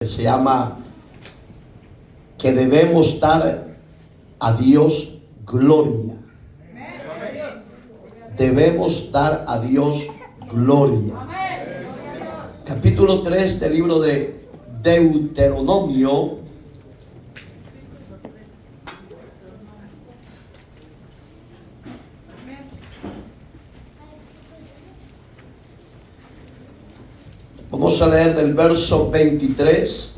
Se llama que debemos dar a Dios gloria. Debemos dar a Dios gloria. Capítulo 3 del libro de Deuteronomio. Vamos a leer del verso 23.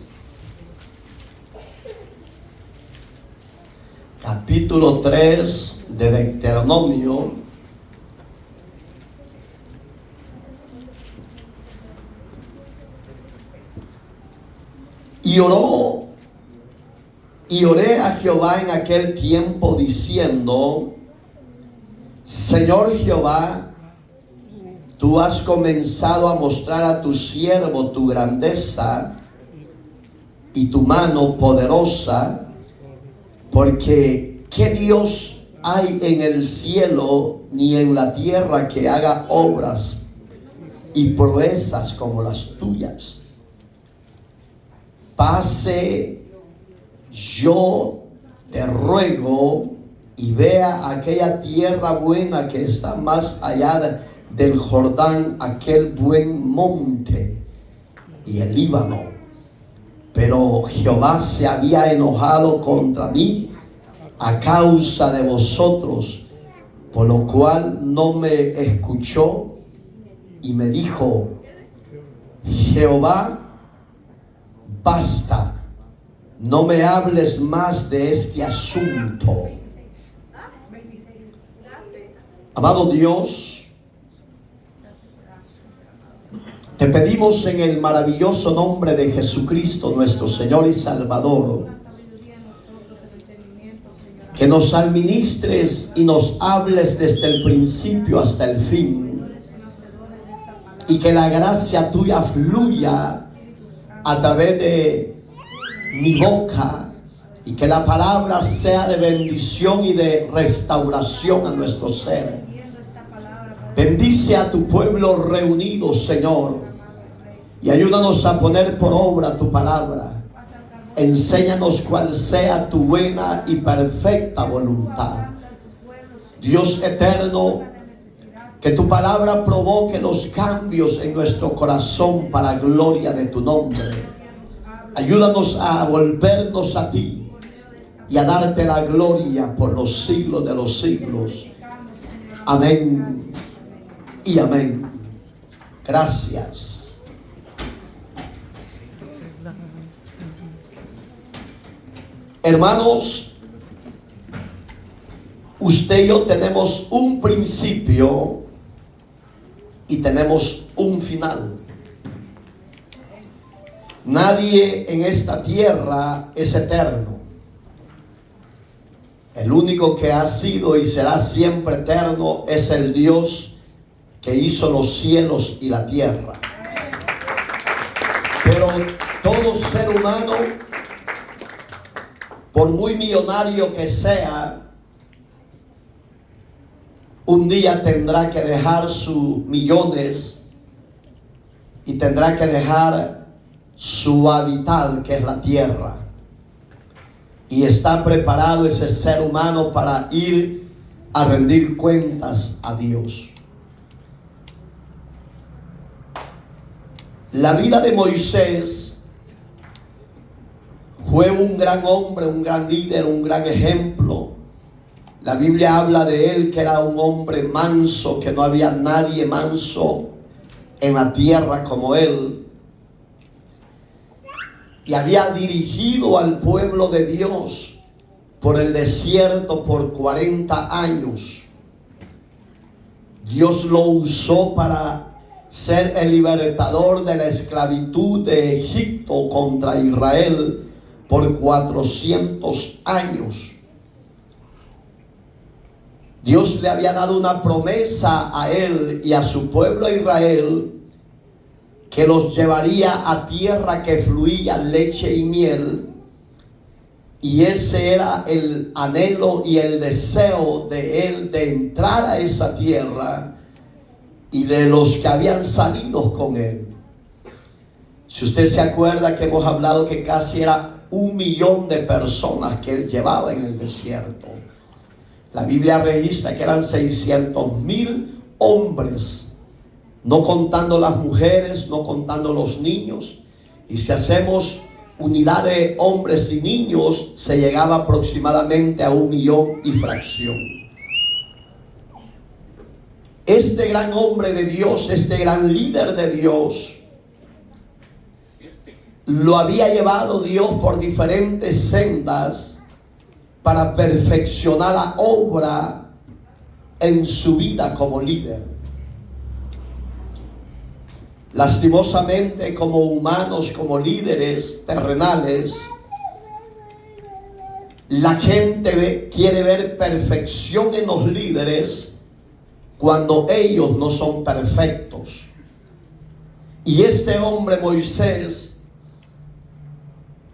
Capítulo 3 de Deuteronomio. Y oré a Jehová en aquel tiempo diciendo: Señor Jehová, tú has comenzado a mostrar a tu siervo tu grandeza y tu mano poderosa, porque ¿qué Dios hay en el cielo ni en la tierra que haga obras y proezas como las tuyas? Pase yo, te ruego, y vea aquella tierra buena que está más allá del Jordán, aquel buen monte y el Líbano. Pero Jehová se había enojado contra mí a causa de vosotros, por lo cual no me escuchó y me dijo: Jehová, basta, no me hables más de este asunto. Amado Dios, te pedimos en el maravilloso nombre de Jesucristo, nuestro Señor y Salvador, que nos administres y nos hables desde el principio hasta el fin, y que la gracia tuya fluya a través de mi boca, y que la palabra sea de bendición y de restauración a nuestro ser. Bendice a tu pueblo reunido, Señor, y ayúdanos a poner por obra tu palabra. Enséñanos cuál sea tu buena y perfecta voluntad. Dios eterno, que tu palabra provoque los cambios en nuestro corazón para gloria de tu nombre. Ayúdanos a volvernos a ti y a darte la gloria por los siglos de los siglos. Amén y amén. Gracias. Hermanos, usted y yo tenemos un principio y tenemos un final. Nadie en esta tierra es eterno. El único que ha sido y será siempre eterno es el Dios que hizo los cielos y la tierra. Pero todo ser humano, por muy millonario que sea, un día tendrá que dejar sus millones y tendrá que dejar su hábitat, que es la tierra. Y está preparado ese ser humano para ir a rendir cuentas a Dios. La vida de Moisés fue un gran hombre, un gran líder, un gran ejemplo. La Biblia habla de él que era un hombre manso, que no había nadie manso en la tierra como él. Y había dirigido al pueblo de Dios por el desierto por 40 años. Dios lo usó para ser el libertador de la esclavitud de Egipto contra Israel por 400 años. Dios le había dado una promesa a él y a su pueblo Israel, que los llevaría a tierra que fluía leche y miel. Y ese era el anhelo y el deseo de él, de entrar a esa tierra, y de los que habían salido con él. Si usted se acuerda que hemos hablado que casi era 1 millón de personas que él llevaba en el desierto. La Biblia registra que eran 600,000 hombres, no contando las mujeres, no contando los niños. Y si hacemos unidad de hombres y niños, se llegaba aproximadamente a 1 millón y fracción. Este gran hombre de Dios, este gran líder de Dios, lo había llevado Dios por diferentes sendas para perfeccionar la obra en su vida como líder. Lastimosamente, como humanos, como líderes terrenales, la gente quiere ver perfección en los líderes cuando ellos no son perfectos. Y este hombre Moisés,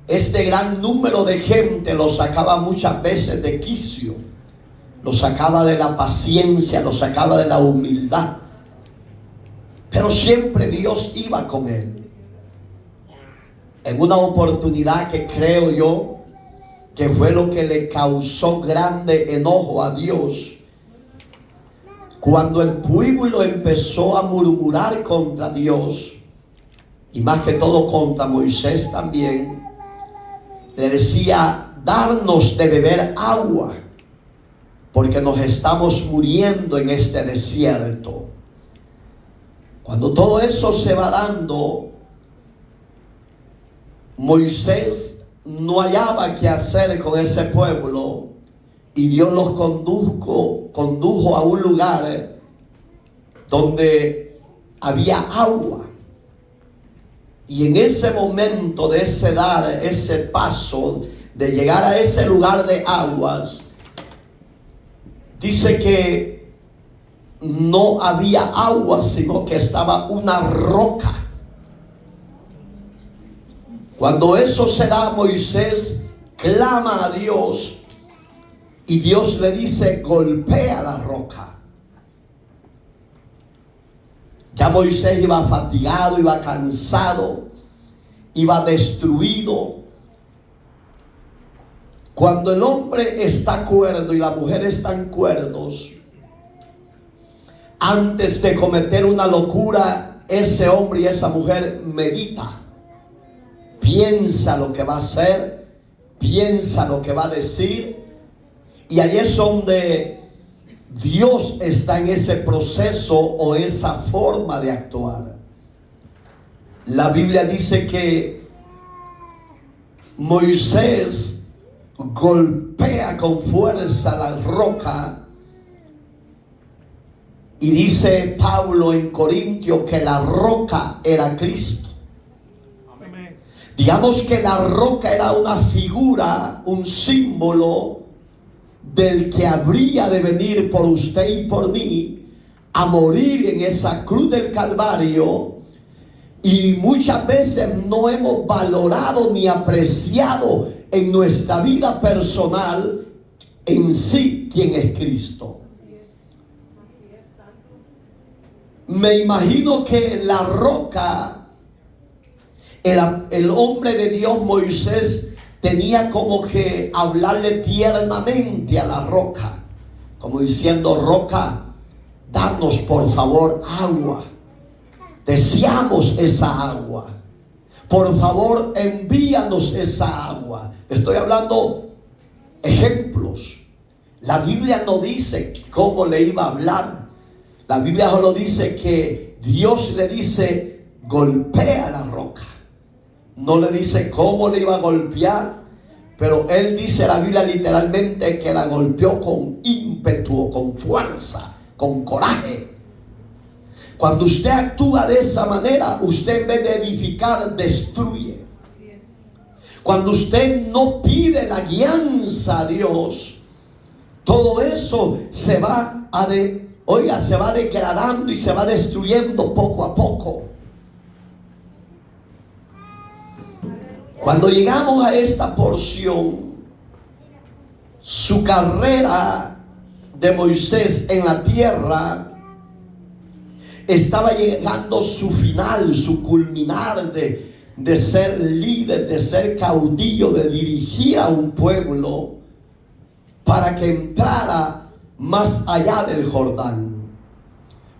este gran número de gente lo sacaba muchas veces de quicio, lo sacaba de la paciencia, lo sacaba de la humildad, pero siempre Dios iba con él. En una oportunidad que creo yo que fue lo que le causó grande enojo a Dios, cuando el pueblo empezó a murmurar contra Dios, y más que todo contra Moisés también, le decía: darnos de beber agua, porque nos estamos muriendo en este desierto. Cuando todo eso se va dando, Moisés no hallaba qué hacer con ese pueblo, y Dios los condujo a un lugar donde había agua. Y en ese momento de ese dar, ese paso, de llegar a ese lugar de aguas, dice que no había agua, sino que estaba una roca. Cuando eso se da, Moisés clama a Dios y Dios le dice: golpea la roca. Ya Moisés iba fatigado, iba cansado, iba destruido. Cuando el hombre está cuerdo y la mujer están cuerdos, antes de cometer una locura, ese hombre y esa mujer medita, piensa lo que va a hacer, piensa lo que va a decir, y ahí es donde Dios está en ese proceso o esa forma de actuar. La Biblia dice que Moisés golpea con fuerza la roca, y dice Pablo en Corintios que la roca era Cristo. Digamos que la roca era una figura, un símbolo del que habría de venir por usted y por mí a morir en esa cruz del Calvario. Y muchas veces no hemos valorado ni apreciado en nuestra vida personal en sí quién es Cristo. Me imagino que la roca, el hombre de Dios Moisés, tenía como que hablarle tiernamente a la roca, como diciendo: roca, danos por favor agua, deseamos esa agua, por favor envíanos esa agua. Estoy hablando ejemplos. La Biblia no dice cómo le iba a hablar. La Biblia solo dice que Dios le dice: golpea la roca. No le dice cómo le iba a golpear, pero él dice, la Biblia literalmente, que la golpeó con ímpetu, con fuerza, con coraje. Cuando usted actúa de esa manera, usted en vez de edificar, destruye. Cuando usted no pide la guianza a Dios, todo eso se va se va degradando y se va destruyendo poco a poco. Cuando llegamos a esta porción, su carrera de Moisés en la tierra estaba llegando su final, su culminar de ser líder, de ser caudillo, de dirigir a un pueblo para que entrara más allá del Jordán.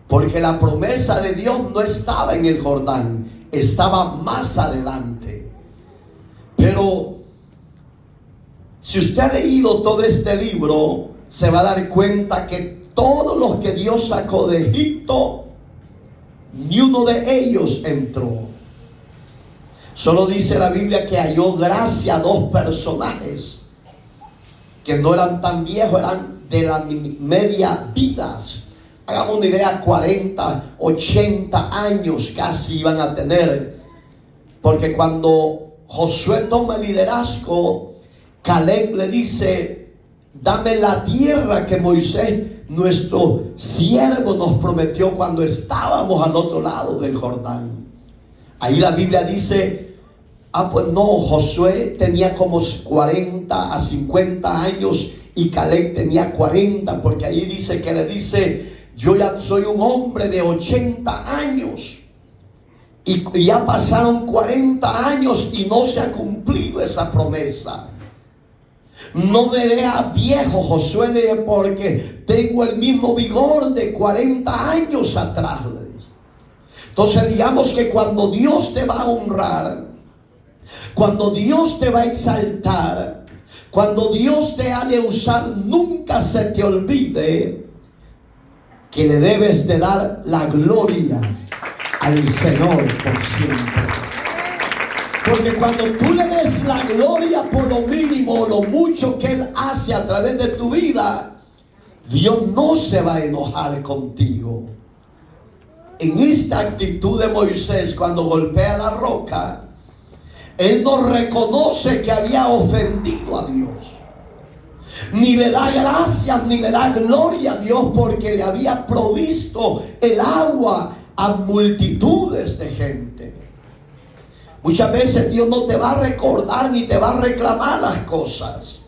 Porque la promesa de Dios no estaba en el Jordán, estaba más adelante. Pero si usted ha leído todo este libro, se va a dar cuenta que todos los que Dios sacó de Egipto, ni uno de ellos entró. Solo dice la Biblia que halló gracia a dos personajes que no eran tan viejos, eran de la media vida. Hagamos una idea, 40, 80 años casi iban a tener. Porque cuando Josué toma el liderazgo, Caleb le dice: dame la tierra que Moisés, nuestro siervo, nos prometió cuando estábamos al otro lado del Jordán. Ahí la Biblia dice: pues no, Josué tenía como 40 a 50 años y Caleb tenía 40, porque ahí dice que le dice: yo ya soy un hombre de 80 años y ya pasaron 40 años y no se ha cumplido esa promesa. No me vea viejo, Josué, porque tengo el mismo vigor de 40 años atrás. Entonces digamos que cuando Dios te va a honrar, cuando Dios te va a exaltar, cuando Dios te ha de usar, nunca se te olvide que le debes de dar la gloria al Señor por siempre. Porque cuando tú le des la gloria por lo mínimo, lo mucho que Él hace a través de tu vida, Dios no se va a enojar contigo. En esta actitud de Moisés, cuando golpea la roca, él no reconoce que había ofendido a Dios, ni le da gracias ni le da gloria a Dios, porque le había provisto el agua a multitudes de gente. Muchas veces Dios no te va a recordar ni te va a reclamar las cosas,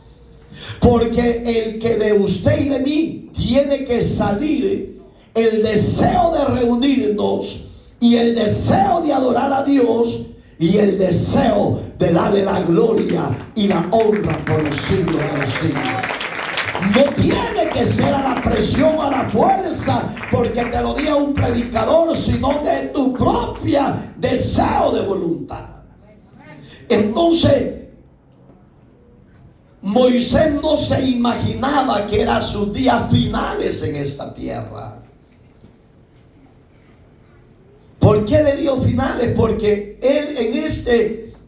porque el que de usted y de mí tiene que salir el deseo de reunirnos y el deseo de adorar a Dios y el deseo de darle la gloria y la honra por los siglos de los siglos. No tiene que ser a la presión, a la fuerza, porque te lo diga un predicador, sino de tu propia deseo de voluntad. Entonces, Moisés no se imaginaba que eran sus días finales en esta tierra. ¿Por qué le dio finales? Porque él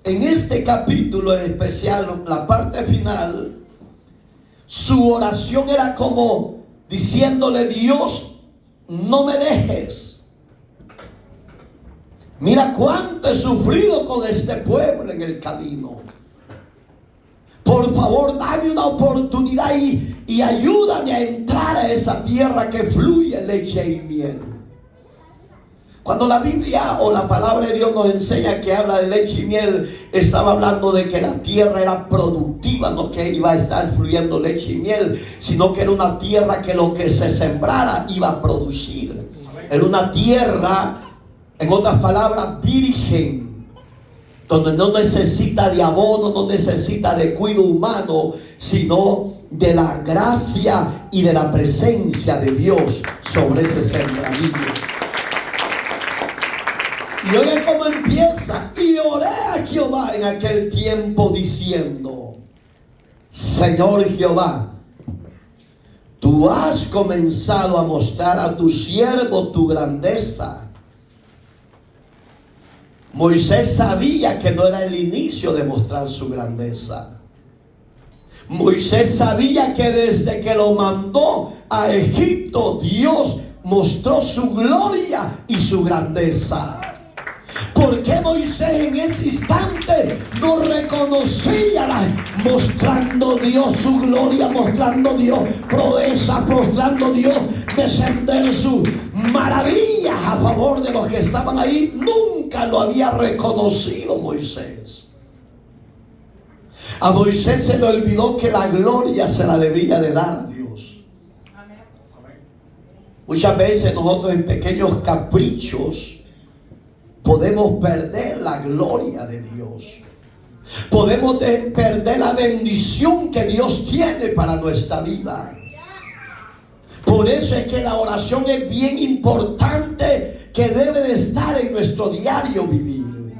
en este capítulo en especial, la parte final, su oración era como diciéndole: Dios, no me dejes. Mira cuánto he sufrido con este pueblo en el camino. Por favor, dame una oportunidad y ayúdame a entrar a esa tierra que fluye leche y miel. Cuando la Biblia o la palabra de Dios nos enseña que habla de leche y miel, estaba hablando de que la tierra era productiva, no que iba a estar fluyendo leche y miel, sino que era una tierra que lo que se sembrara iba a producir. Era una tierra, en otras palabras, virgen, donde no necesita de abono, no necesita de cuidado humano, sino de la gracia y de la presencia de Dios sobre ese sembradío. Y oye cómo empieza: y oré a Jehová en aquel tiempo diciendo: Señor Jehová, tú has comenzado a mostrar a tu siervo tu grandeza. Moisés sabía que no era el inicio de mostrar su grandeza. Moisés sabía que desde que lo mandó a Egipto, Dios mostró su gloria y su grandeza. ¿Por qué Moisés en ese instante no reconocía, mostrando Dios su gloria, mostrando Dios proeza, mostrando Dios descender sus maravillas a favor de los que estaban ahí? Nunca lo había reconocido Moisés. A Moisés se le olvidó que la gloria se la debía de dar a Dios. Muchas veces nosotros en pequeños caprichos podemos podemos perder la gloria de Dios. Podemos perder la bendición que Dios tiene para nuestra vida. Por eso es que la oración es bien importante, que debe de estar en nuestro diario vivir.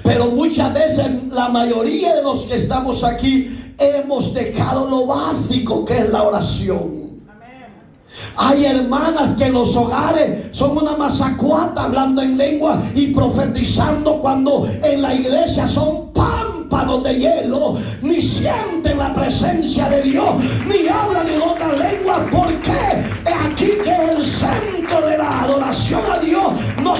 Pero muchas veces la mayoría de los que estamos aquí hemos dejado lo básico, que es la oración. Hay hermanas que en los hogares son una mazacuata hablando en lengua y profetizando, cuando en la iglesia son pámpanos de hielo. Ni sienten la presencia de Dios, ni hablan en otra lengua. ¿Por qué? Aquí que el centro de la adoración a Dios no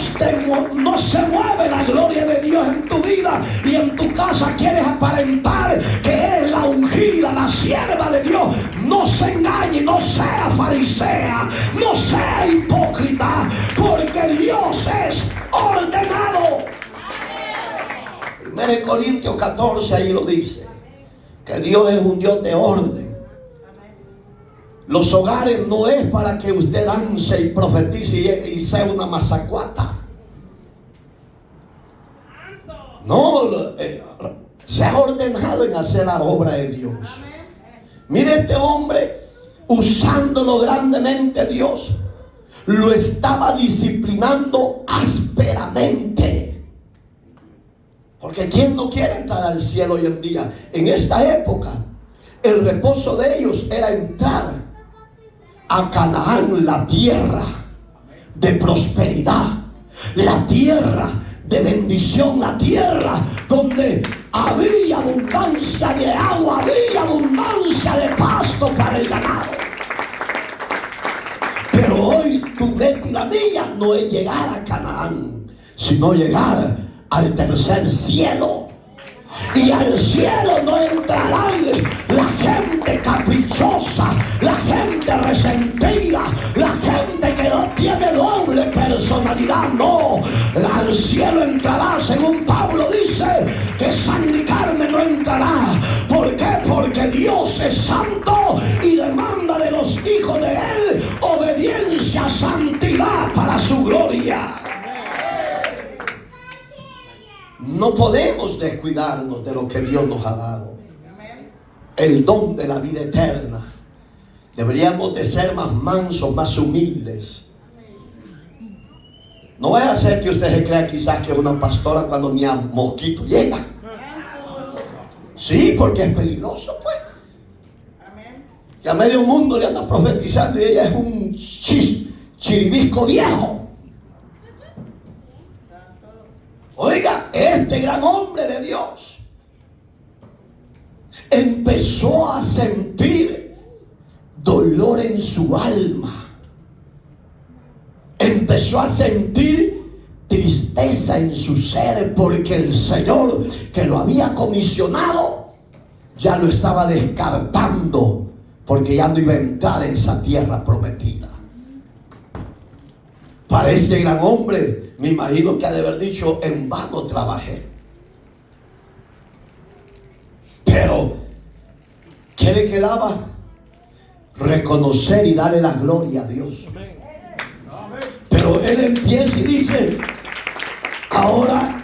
se mueve la gloria de Dios en tu vida, y en tu casa quieres aparentar que eres la ungida, la sierva de Dios. No se engañe, no sea farisea, no sea hipócrita, porque Dios es ordenado. 1 Corintios 14 ahí lo dice, que Dios es un Dios de orden. Los hogares no es para que usted dance y profetice y sea una mazacuata. No, se ha ordenado en hacer la obra de Dios. Mire, este hombre, usándolo grandemente Dios, lo estaba disciplinando ásperamente. Porque ¿quién no quiere entrar al cielo hoy en día? En esta época, el reposo de ellos era entrar a Canaán, la tierra de prosperidad, la tierra de bendición, la tierra donde había abundancia de agua, había abundancia de pasto para el ganado. Pero hoy tu meta y la mía no es llegar a Canaán, sino llegar al tercer cielo. Y al cielo no entrarán la gente caprichosa, la gente resentida, la gente que no tiene doble personalidad. No, al cielo entrará, según Pablo dice, que sangre y carne no entrará. ¿Por qué? Porque Dios es santo y demanda de los hijos de Él obediencia, santidad para su gloria. No podemos descuidarnos de lo que Dios nos ha dado, el don de la vida eterna. Deberíamos de ser más mansos, más humildes. No vaya a ser que usted se crea quizás que es una pastora cuando ni a mosquito llega. Sí, porque es peligroso, pues. Que a medio mundo le anda profetizando y ella es un chiribisco viejo. Oiga, este gran hombre de Dios empezó a sentir dolor en su alma. Empezó a sentir tristeza en su ser, porque el Señor que lo había comisionado ya lo estaba descartando, porque ya no iba a entrar en esa tierra prometida. Para este gran hombre, me imagino que ha de haber dicho: en vano trabajé. Pero ¿qué le quedaba? Reconocer y darle la gloria a Dios. Pero él empieza y dice: ahora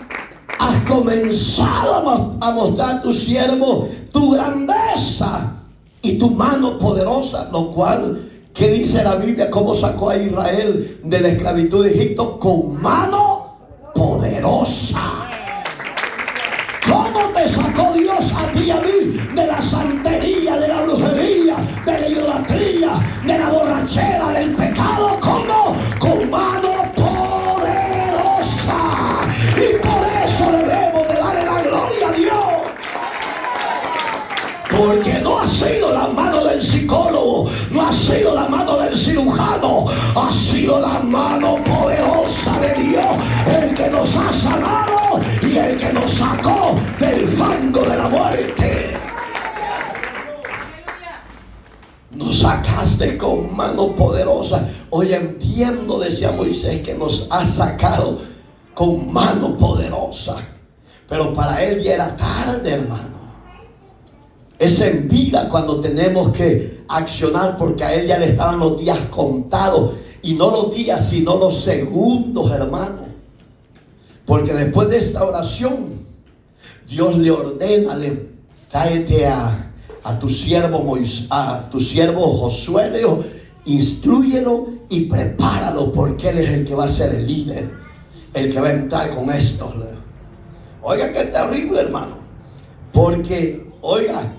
has comenzado a mostrar a tu siervo tu grandeza y tu mano poderosa, lo cual, ¿qué dice la Biblia? ¿Cómo sacó a Israel de la esclavitud de Egipto? Con mano poderosa. ¿Cómo te sacó Dios a ti y a mí de la santería, de la brujería, de la idolatría, de la borrachera, del pecado? ¿Cómo? Con mano poderosa. Y por eso debemos de darle la gloria a Dios. Porque no ha sido la mano del psicólogo, no ha sido la mano del cirujano, ha sido la mano poderosa de Dios el que nos ha sanado y el que nos sacó del fango de la muerte. Nos sacaste con mano poderosa. Hoy entiendo, decía Moisés, que nos ha sacado con mano poderosa. Pero para él ya era tarde, hermano. Es en vida cuando tenemos que accionar, porque a él ya le estaban los días contados. Y no los días, sino los segundos, hermano. Porque después de esta oración, Dios le ordena, tráete a tu siervo Moisés, a tu siervo Josué, instrúyelo y prepáralo, porque él es el que va a ser el líder, el que va a entrar con esto. Oiga, qué terrible, hermano. Porque, oiga,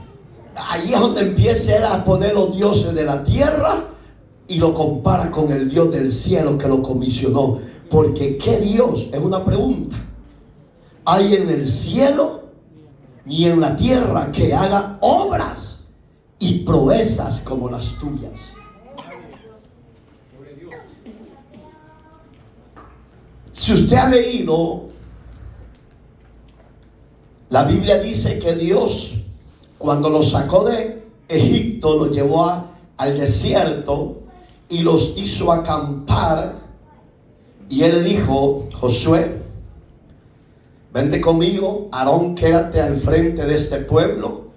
ahí es donde empieza él a poner los dioses de la tierra y lo compara con el Dios del cielo que lo comisionó. Porque ¿qué Dios? Es una pregunta. ¿Hay en el cielo ni en la tierra que haga obras y proezas como las tuyas? Si usted ha leído, la Biblia dice que Dios, cuando los sacó de Egipto, los llevó al desierto y los hizo acampar. Y él le dijo: Josué, vente conmigo. Aarón, quédate al frente de este pueblo,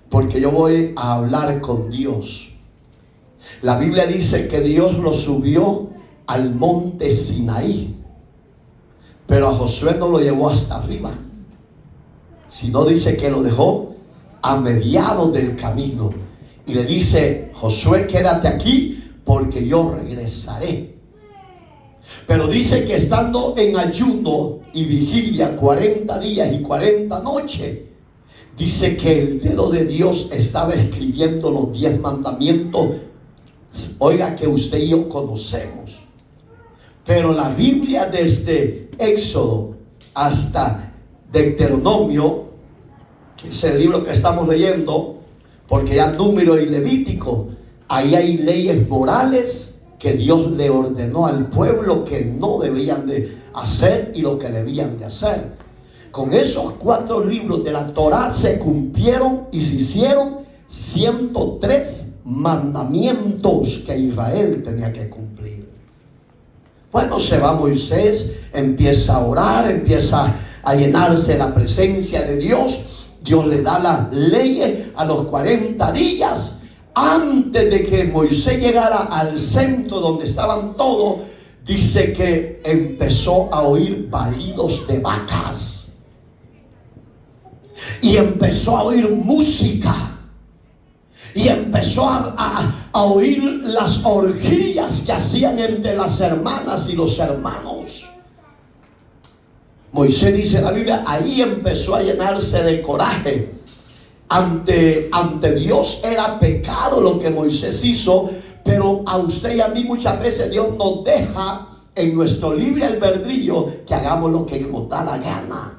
porque yo voy a hablar con Dios. La Biblia dice que Dios lo subió al monte Sinaí, pero a Josué no lo llevó hasta arriba, sino dice que lo dejó a mediados del camino. Y le dice: Josué, quédate aquí, porque yo regresaré. Pero dice que estando en ayuno y vigilia 40 días y 40 noches, dice que el dedo de Dios estaba escribiendo los 10 mandamientos. Oiga, que usted y yo conocemos. Pero la Biblia, desde Éxodo hasta Deuteronomio, que es el libro que estamos leyendo, porque ya Número y Levítico, ahí hay leyes morales que Dios le ordenó al pueblo que no debían de hacer y lo que debían de hacer. Con esos 4 libros de la Torá se cumplieron y se hicieron 103 mandamientos que Israel tenía que cumplir. Bueno, se va Moisés, empieza a orar, empieza a llenarse la presencia de Dios. Dios le da las leyes a los 40 días. Antes de que Moisés llegara al centro donde estaban todos, dice que empezó a oír balidos de vacas y empezó a oír música y empezó a oír las orgías que hacían entre las hermanas y los hermanos. Moisés, dice la Biblia, ahí empezó a llenarse de coraje. Ante Dios era pecado lo que Moisés hizo, pero a usted y a mí muchas veces Dios nos deja en nuestro libre albedrío que hagamos lo que nos da la gana.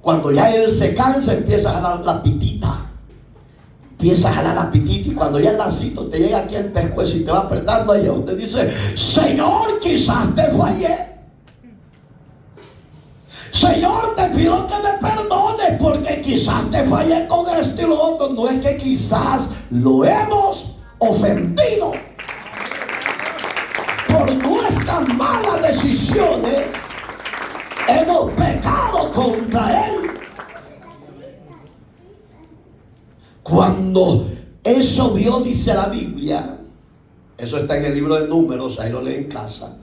Cuando ya él se cansa, empieza a jalar la pitita. Empieza a jalar la pitita, y cuando ya el lacito te llega aquí al pescuezo y te va apretando, ahí donde dice: Señor, quizás te fallé. Señor, te pido que me perdones porque quizás te fallé con esto y lo otro. No es que quizás lo hemos ofendido por nuestras malas decisiones. Hemos pecado contra Él. Cuando eso vio, dice la Biblia, eso está en el libro de Números, ahí lo lee en casa.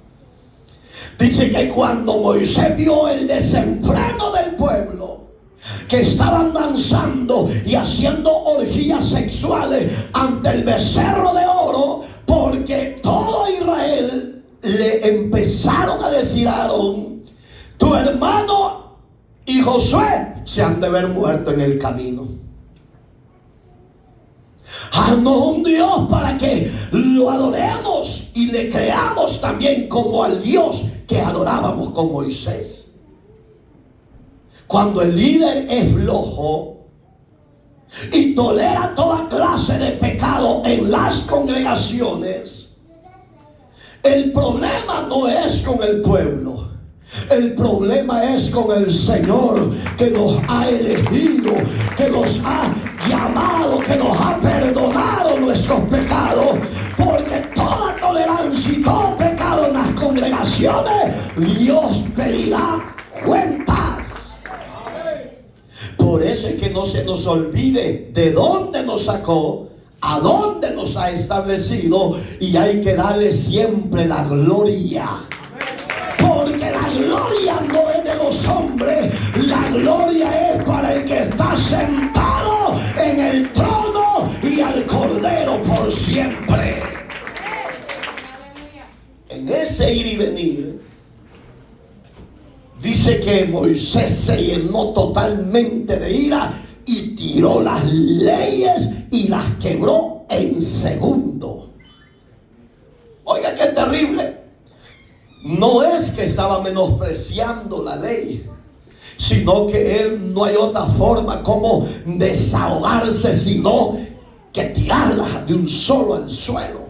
Dice que cuando Moisés vio el desenfreno del pueblo, que estaban danzando y haciendo orgías sexuales ante el becerro de oro, porque todo Israel le empezaron a decir a Aarón: tu hermano y Josué se han de ver muerto en el camino. Haznos un Dios para que lo adoremos y le creamos también como al Dios que adorábamos con Moisés. Cuando el líder es flojo y tolera toda clase de pecado en las congregaciones, el problema no es con el pueblo. El problema es con el Señor, que nos ha elegido, que nos ha llamado, que nos ha perdonado nuestros pecados. Porque toda tolerancia y todo pecado en las congregaciones, Dios pedirá cuentas. Por eso es que no se nos olvide de dónde nos sacó, a dónde nos ha establecido, y hay que darle siempre la gloria. Porque la gloria no los hombres, la gloria es para el que está sentado en el trono y al Cordero por siempre. En ese ir y venir, dice que Moisés se llenó totalmente de ira y tiró las leyes y las quebró en segundo. Oiga, qué terrible. No es que estaba menospreciando la ley, sino que él no hay otra forma como desahogarse sino que tirarlas de un solo al suelo.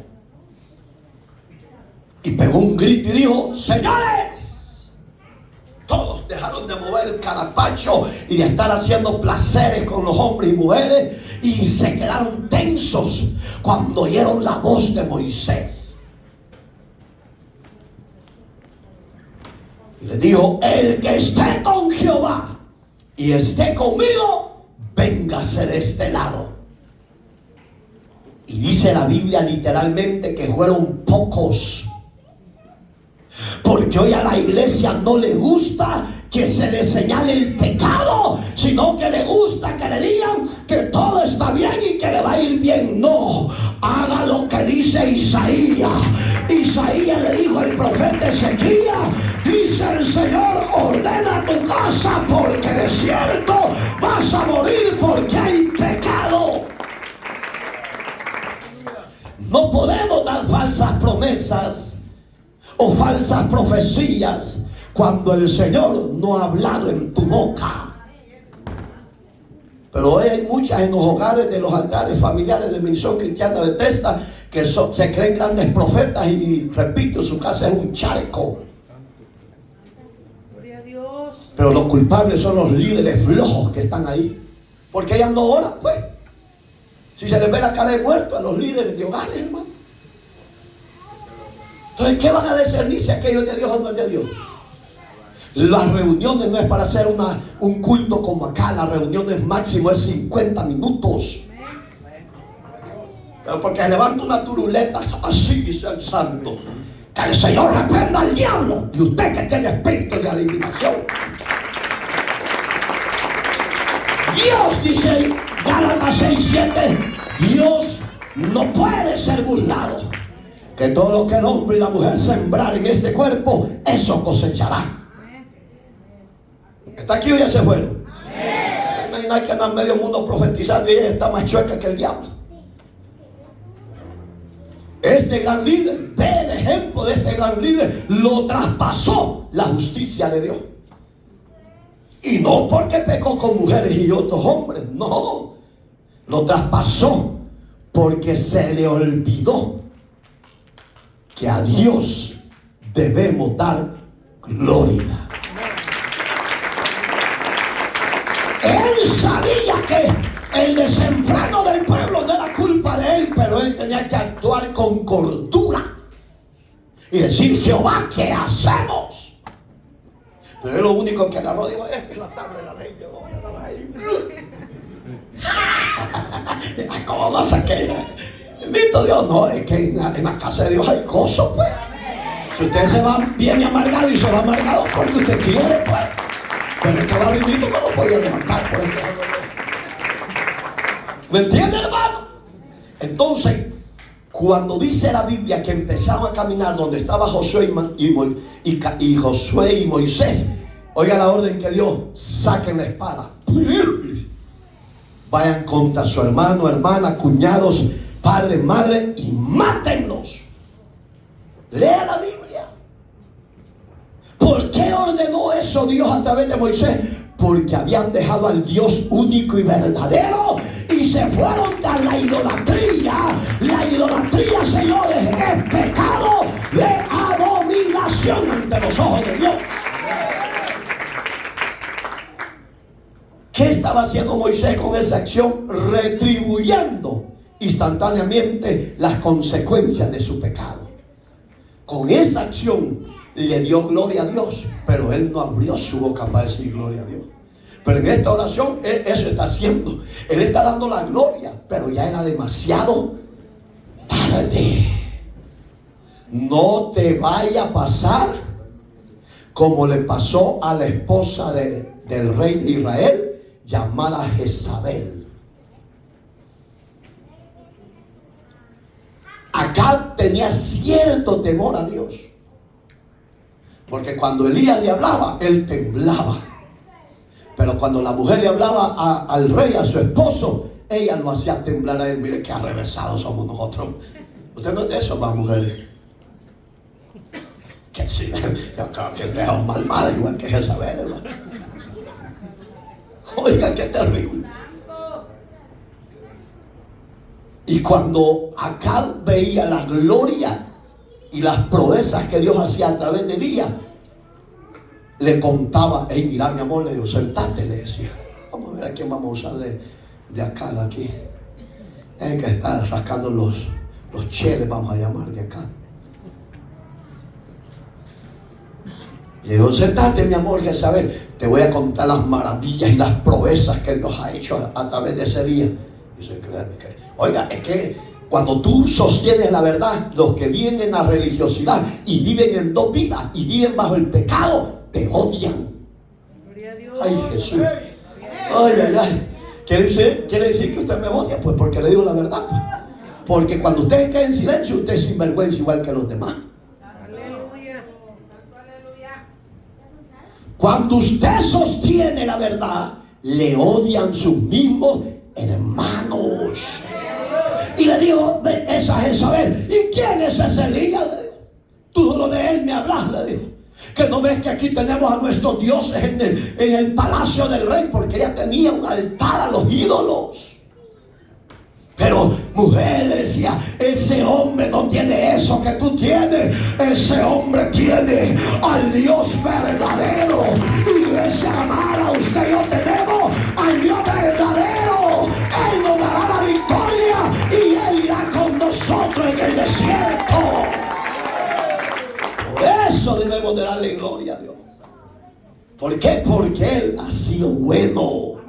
Y pegó un grito y dijo: señores. Todos dejaron de mover el carapacho y de estar haciendo placeres con los hombres y mujeres, y se quedaron tensos cuando oyeron la voz de Moisés. Y le dijo: el que esté con Jehová y esté conmigo, véngase de este lado. Y dice la Biblia literalmente que fueron pocos. Porque hoy a la iglesia no le gusta que se le señale el pecado, sino que le gusta que le digan que todo está bien y que le va a ir bien. No, haga lo que dice Isaías. Isaías le dijo al profeta Ezequías: dice el Señor, ordena tu casa, porque de cierto vas a morir porque hay pecado. No podemos dar falsas promesas o falsas profecías cuando el Señor no ha hablado en tu boca. Pero hoy hay muchas en los hogares de los altares familiares de Misión Cristiana de Bethesda que se creen grandes profetas y, repito, su casa es un charco. Pero los culpables son los líderes flojos que están ahí, porque ellas no oran, pues. Si se les ve la cara de muerto a los líderes de hogares, hermano. Entonces, ¿qué van a discernir si aquello es de Dios o no es de Dios? Las reuniones no es para hacer un culto como acá. Las reuniones máximo es 50 minutos. Pero porque levanta una turuleta, así dice el santo: que el Señor reprenda al diablo. Y usted que tiene espíritu de adivinación. Dios, dice Gálatas 6:7, Dios no puede ser burlado. Que todo lo que el hombre y la mujer sembrar en este cuerpo, eso cosechará. ¿Está aquí o ya se fueron? No hay que andar medio mundo profetizando y ella está más chueca que el diablo. Este gran líder, ve el ejemplo de este gran líder, lo traspasó la justicia de Dios. Y no porque pecó con mujeres y otros hombres, no. Lo traspasó porque se le olvidó que a Dios debemos dar gloria. Él sabía que el desenfreno del pueblo no era culpa de él, pero él tenía que actuar con cordura y decir: Jehová, ¿qué hacemos? Pero él lo único que agarró, dijo: es que la tabla de la ley, yo voy a dar ahí. ¿Cómo lo saqué? Bendito Dios. No, es que en la casa de Dios hay gozo, pues. Si usted se va bien amargado y se va amargado porque usted quiere, pues. Pero el que va bendito no lo podía levantar por esto. ¿Me entiende, hermano? Entonces, cuando dice la Biblia que empezaron a caminar donde estaba Josué y Josué y Moisés, oiga la orden que dio: saquen la espada, vayan contra su hermano, hermana, cuñados, padre, madre, y mátenlos. Lea la Biblia. ¿Por qué ordenó eso Dios a través de Moisés? Porque habían dejado al Dios único y verdadero y se fueron tras la idolatría. La idolatría, señores, es pecado de abominación ante los ojos de Dios. ¿Qué estaba haciendo Moisés con esa acción? Retribuyendo instantáneamente las consecuencias de su pecado. Con esa acción le dio gloria a Dios, pero él no abrió su boca para decir gloria a Dios. Pero en esta oración eso está haciendo. Él está dando la gloria, pero ya era demasiado tarde. No te vaya a pasar como le pasó a la esposa del rey de Israel, llamada Jezabel. Acab tenía cierto temor a Dios, porque cuando Elías le hablaba, él temblaba. Pero cuando la mujer le hablaba al rey, a su esposo, ella lo hacía temblar a él. Mire qué arrevesados somos nosotros. Usted no es de eso, más mujeres. Que sí, yo creo que es un malvado igual que Jezabel, ¿verdad? Oiga, qué terrible. Y cuando Acab veía la gloria y las proezas que Dios hacía a través de Elías, le contaba: hey, mira, mi amor, le digo, sentate, le decía. Vamos a ver a quién vamos a usar de Acab aquí. Es el que está rascando los cheles, vamos a llamar, de Acab. Le digo, sentate, mi amor, Jezabel, te voy a contar las maravillas y las proezas que Dios ha hecho a través de ese día. Dice, oiga, es que cuando tú sostienes la verdad, los que viven en la religiosidad y viven en dos vidas y viven bajo el pecado, te odian. Ay, Jesús. Ay, ay, ay. ¿Quiere decir que usted me odia? Pues porque le digo la verdad. Pues. Porque cuando usted queda en silencio, usted es sinvergüenza igual que los demás. Cuando usted sostiene la verdad, le odian sus mismos hermanos. Y le digo, esa Jezabel, ¿y quién es ese Elías? Tú solo de él me hablas, le digo. Que no ves que aquí tenemos a nuestros dioses en el palacio del rey, porque ella tenía un altar a los ídolos. Pero mujer, le decía, ese hombre no tiene eso que tú tienes. Ese hombre tiene al Dios verdadero. Iglesia amada, usted y yo tenemos al Dios verdadero. Él nos dará la victoria y Él irá con nosotros en el desierto. Por eso debemos de darle gloria a Dios. ¿Por qué? Porque Él ha sido bueno.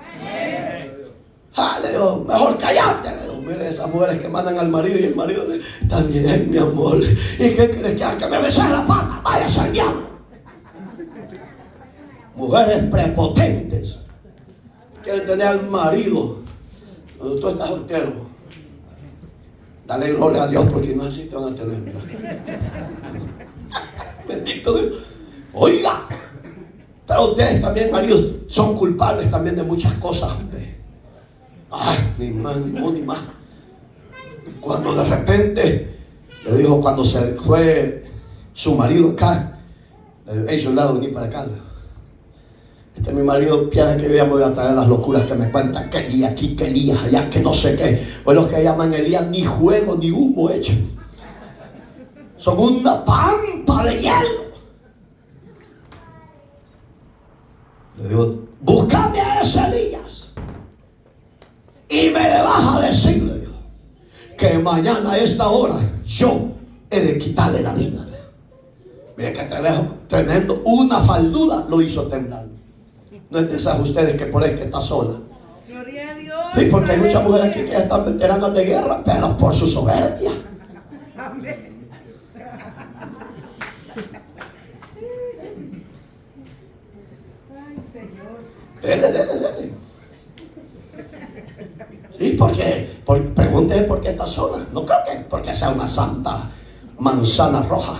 Aleluya, mejor callate. Mire esas mujeres que mandan al marido y el marido le, está bien, mi amor. ¿Y qué crees que haga? Que me bese la pata. Váyase al diablo. Mujeres prepotentes. Quieren tener al marido. Cuando tú estás soltero, dale gloria a Dios, porque no así te van a tener. Mira. Bendito Dios. Oiga, pero ustedes también, maridos, son culpables también de muchas cosas. Ay, ni más, ni más. Cuando de repente le dijo, cuando se fue su marido acá, le dijo, hey, soldado, vení para acá. Este mi marido piensa que yo me voy a traer las locuras que me cuentan, que Elías aquí, que Elías allá, que no sé qué. Pues los que llaman Elías ni juego ni humo hecho. Son una pampa de hielo. Le digo, búscame a ese Elías. Y me le vas a decir, le dijo, que mañana a esta hora yo he de quitarle la vida. Mira que tremendo. Una falduda lo hizo temblar. No es de esas ustedes que por ahí que está sola. Gloria a Dios. Sí, porque hay muchas mujeres aquí que están veteranas de guerra, pero por su soberbia. Amén. Ay, Señor. Dele. Sí, porque pregúntese por qué está sola. No creo que porque sea una santa manzana roja.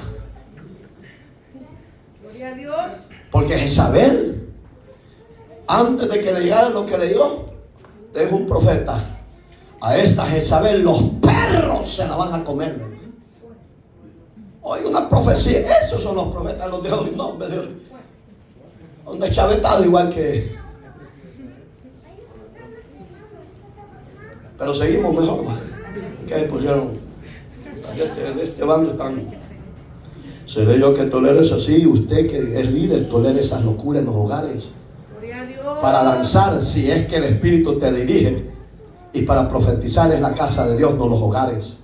Gloria a Dios. Porque Jezabel, antes de que le llegara lo que le dio, dijo un profeta: a esta Jezabel los perros se la van a comer. Hoy una profecía. Esos son los profetas, los de hoy, no, hombre, de hoy. Donde chavetado igual que. Pero seguimos mejor. ¿Qué pusieron? Este bando están. Seré yo que tolere eso así. Usted que es líder, tolere esas locuras en los hogares. Gloria a Dios. Para danzar, si es que el Espíritu te dirige. Y para profetizar es la casa de Dios, no los hogares.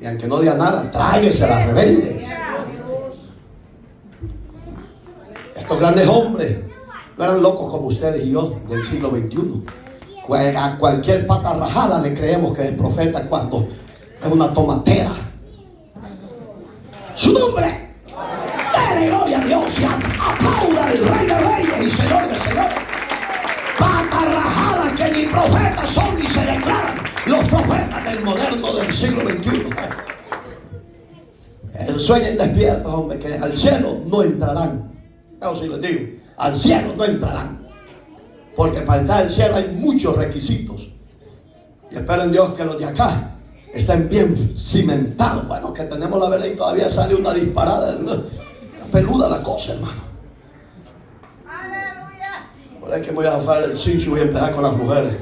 Y aunque no diga nada, tráguese a la rebelde. Estos grandes hombres no eran locos como ustedes y yo del siglo XXI. A cualquier pata rajada le creemos que es profeta cuando es una tomatera. Su nombre. Dele gloria a Dios y aplauda al Rey de Reyes y Señor de Señores. Patarrajadas que ni profetas son ni se declaran los profetas del moderno del siglo XXI. Sueñen despiertos, hombre, que al cielo no entrarán. Eso sí les digo, al cielo no entrarán. Porque para entrar al cielo hay muchos requisitos. Y espero en Dios que los de acá estén bien cimentados. Bueno, que tenemos la verdad y todavía sale una disparada. Una peluda la cosa, hermano. Aleluya. Por ahí que voy a bajar el cincho y voy a empezar con las mujeres.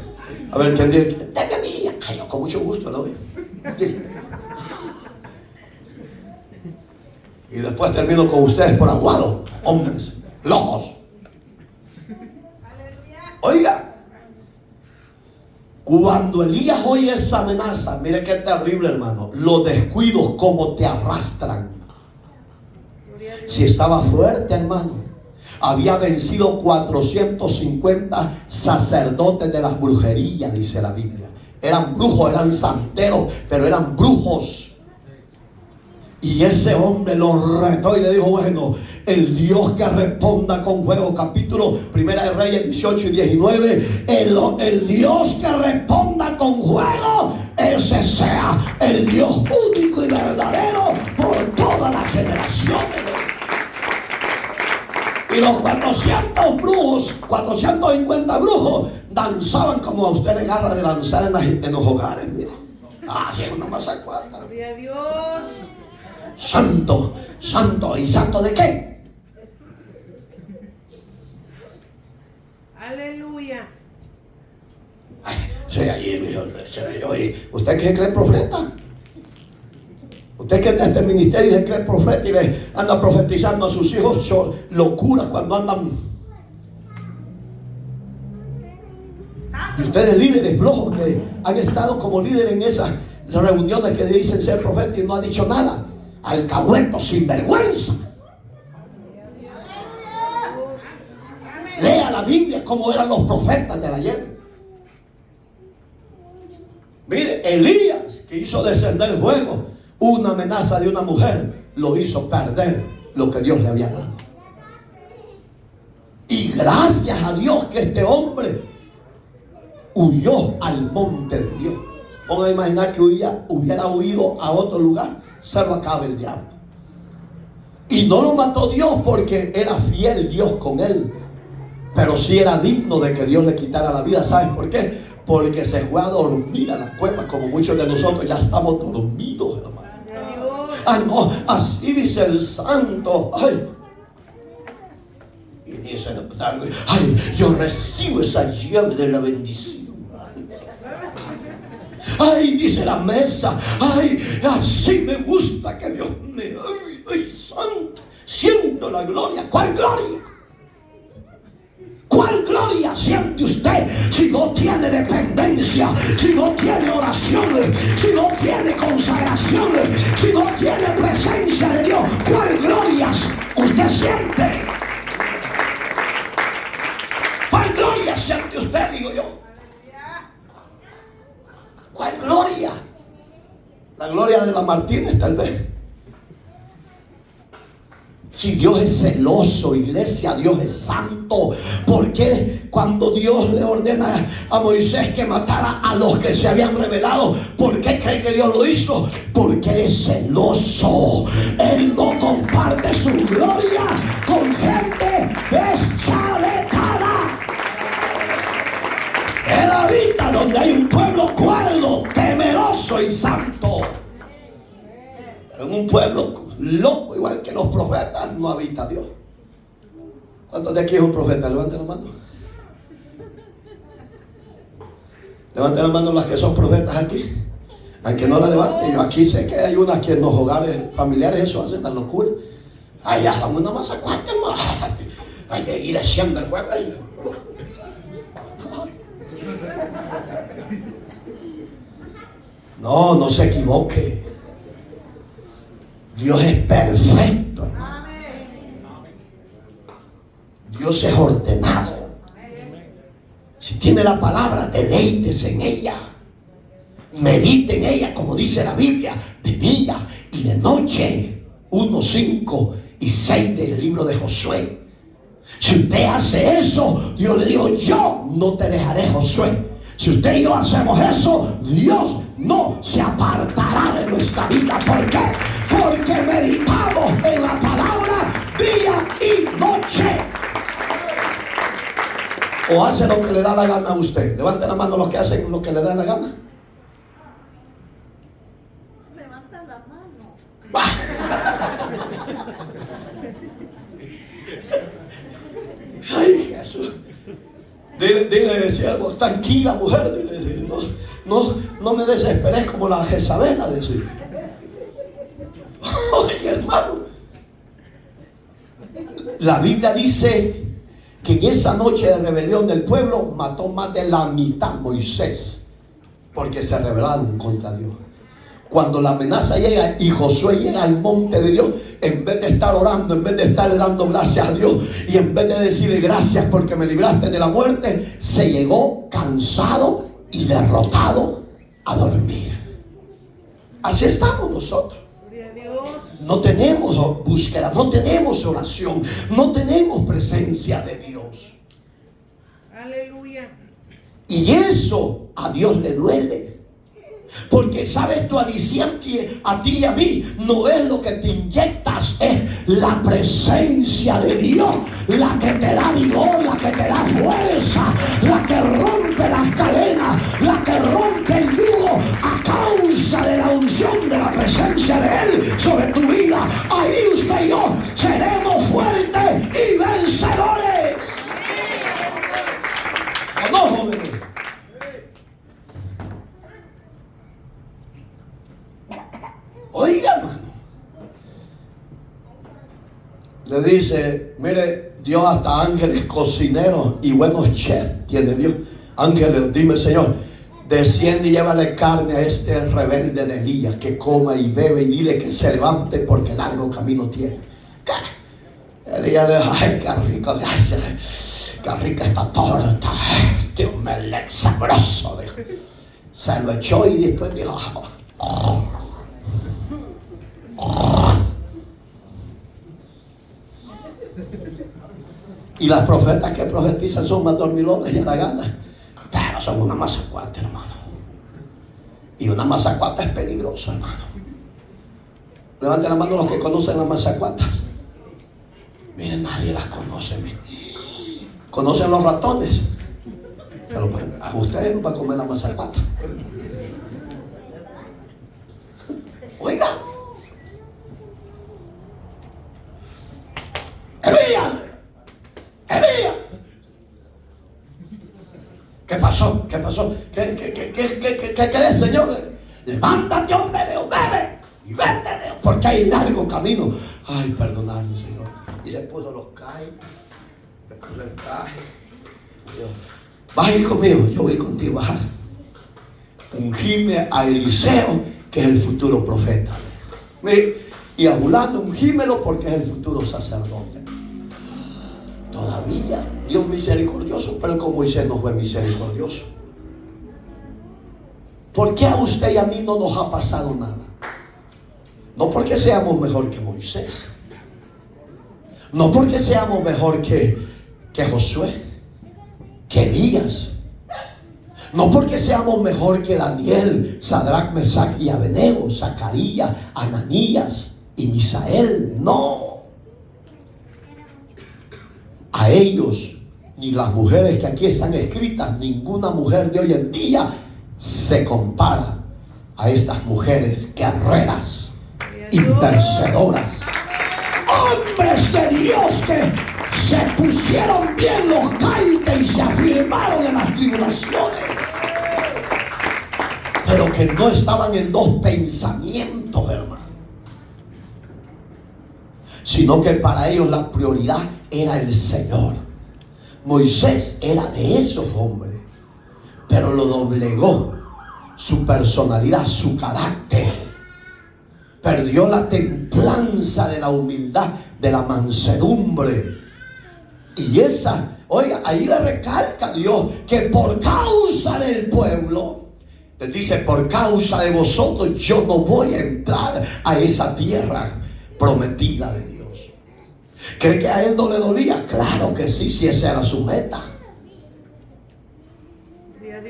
A ver quién dice, dame a mí. Ay, yo con mucho gusto lo doy. Y después termino con ustedes por aguado, hombres, locos. Oiga, cuando Elías oye esa amenaza, mire qué terrible, hermano. Los descuidos como te arrastran. Si estaba fuerte, hermano, había vencido 450 sacerdotes de las brujerías, dice la Biblia. Eran brujos, eran santeros, pero eran brujos. Y ese hombre lo retó y le dijo, bueno, el Dios que responda con fuego, capítulo 1 de Reyes 18 y 19, el Dios que responda con fuego, ese sea el Dios único y verdadero por todas las generaciones. Y los 400 brujos, 450 brujos, danzaban como a usted le agarra de danzar en los hogares. Mira, Dios no más acuerda. Gloria a Dios. Santo, santo, ¿y santo de qué? Aleluya. Ay, sí, allí, oye, ¿usted qué cree profeta? ¿Usted que en este ministerio se cree profeta y le anda profetizando a sus hijos locuras cuando andan? Y ustedes líderes flojos que han estado como líderes en esas reuniones que dicen ser profeta y no han dicho nada. Alcahueto sin vergüenza. Lea la Biblia como eran los profetas del ayer. Mire, Elías, que hizo descender fuego, una amenaza de una mujer, lo hizo perder lo que Dios le había dado. Y gracias a Dios que este hombre huyó al monte de Dios. Vamos a imaginar que hubiera huido a otro lugar, se lo acaba el diablo. Y no lo mató Dios porque era fiel Dios con él, pero sí era digno de que Dios le quitara la vida. ¿Saben por qué? Porque se fue a dormir a la cueva, como muchos de nosotros ya estamos dormidos, hermano. Ay, no, así dice el santo. Ay, y dice, ay, yo recibo esa llave de la bendición. Ay, dice la mesa, ay, así me gusta que Dios me, ay, santo, siento la gloria. ¿Cuál gloria? ¿Cuál gloria siente usted si no tiene dependencia, si no tiene oraciones, si no tiene consagraciones, si no tiene presencia de Dios? ¿Cuál gloria usted siente? ¿Cuál gloria siente usted, digo yo? ¿Cuál gloria? La gloria de la Martínez, tal vez. Si Dios es celoso, iglesia, Dios es santo, ¿por qué cuando Dios le ordena a Moisés que matara a los que se habían rebelado, por qué cree que Dios lo hizo? Porque Él es celoso. Él no comparte su gloria con gente deschavetada. Él habita donde hay un pueblo cuerdo, temeroso y santo. En un pueblo loco, igual que los profetas, no habita Dios. ¿Cuántos de aquí es un profeta? Levanten la mano. Levanten la mano las que son profetas aquí. Aunque no la levanten, yo aquí sé que hay unas que en los hogares familiares eso hacen la locura. Allá vamos una masa cuarta, hermano. Hay que ir haciendo el fuego ahí. No, no se equivoque. Dios es perfecto, hermano. Dios es ordenado. Si tiene la palabra, deleítese en ella. Medite en ella, como dice la Biblia, de día y de noche. 1:5 y 6 del libro de Josué. Si usted hace eso, Dios le dijo: yo no te dejaré, Josué. Si usted y yo hacemos eso, Dios no se apartará de nuestra vida. ¿Por qué? Porque meditamos en la palabra día y noche. ¿O hace lo que le da la gana a usted? Levante la mano los que hacen lo que le da la gana. Levanta la mano. Ay, Jesús. Dile, siervo, tranquila mujer, dile, no me desesperes como la Jezabela, decir. Oye, hermano, la Biblia dice que en esa noche de rebelión del pueblo mató más de la mitad Moisés, porque se rebelaron contra Dios. Cuando la amenaza llega y Josué llega al monte de Dios, en vez de estar orando, en vez de estarle dando gracias a Dios, y en vez de decirle gracias porque me libraste de la muerte, se llegó cansado y derrotado a dormir. Así estamos nosotros. Gloria a Dios. No tenemos búsqueda, no tenemos oración, no tenemos presencia de Dios. Aleluya. Y eso a Dios le duele. Porque sabes, tu aliciente a ti y a mí no es lo que te inyectas, es la presencia de Dios, la que te da vigor, la que te da fuerza, la que rompe las cadenas, la que rompe el yugo a causa de la unción de la presencia de Él sobre tu vida. Ahí usted y yo seremos fuertes y vencedores. ¿O no, jóvenes? Oiga, hermano, le dice: mire, Dios hasta ángeles cocineros y buenos chefs tiene Dios. Ángeles, dime, Señor, desciende y llévale carne a este rebelde de Elías, que coma y bebe, y dile que se levante porque largo camino tiene. Elías le dijo: ay, qué rico, gracias, qué rica esta torta, este omelette sabroso. Se lo echó y después dijo: y las profetas que profetizan son más dormilones y a la gana, pero son una mazacuata, hermano. Y una mazacuata es peligrosa, hermano. Levanten la mano los que conocen las mazacuatas. Miren, nadie las conoce. ¿Conocen los ratones? Pero a ustedes no van a comer la mazacuata. Oiga, Elías, ¿qué pasó? ¿Qué pasó? ¿Qué es, Señor? Levántate, hombre, bebe y vete, porque hay largo camino. Ay, perdonadme, Señor. Y le puso los cajes, le puso el traje. Vas a ir conmigo, yo voy contigo, baja. Ungime a Eliseo, que es el futuro profeta. Y a Julano, ungímelo porque es el futuro sacerdote. Todavía Dios misericordioso, pero como Moisés no fue misericordioso. ¿Por qué a usted y a mí no nos ha pasado nada? No porque seamos mejor que Moisés, no porque seamos mejor que Josué, que Elías, no porque seamos mejor que Daniel, Sadrach, Mesach y Abednego, Zacarías, Ananías y Misael. No. A ellos, ni las mujeres que aquí están escritas, ninguna mujer de hoy en día se compara a estas mujeres guerreras, intercedoras, hombres de Dios que se pusieron bien los caites y se afirmaron en las tribulaciones, pero que no estaban en dos pensamientos, hermano, sino que para ellos la prioridad era el Señor. Moisés era de esos hombres, pero lo doblegó su personalidad, su carácter. Perdió la templanza de la humildad, de la mansedumbre. Y esa, oiga, ahí le recalca Dios que por causa del pueblo, les dice: por causa de vosotros yo no voy a entrar a esa tierra prometida de Dios. ¿Cree que a él no le dolía? Claro que sí, si esa era su meta.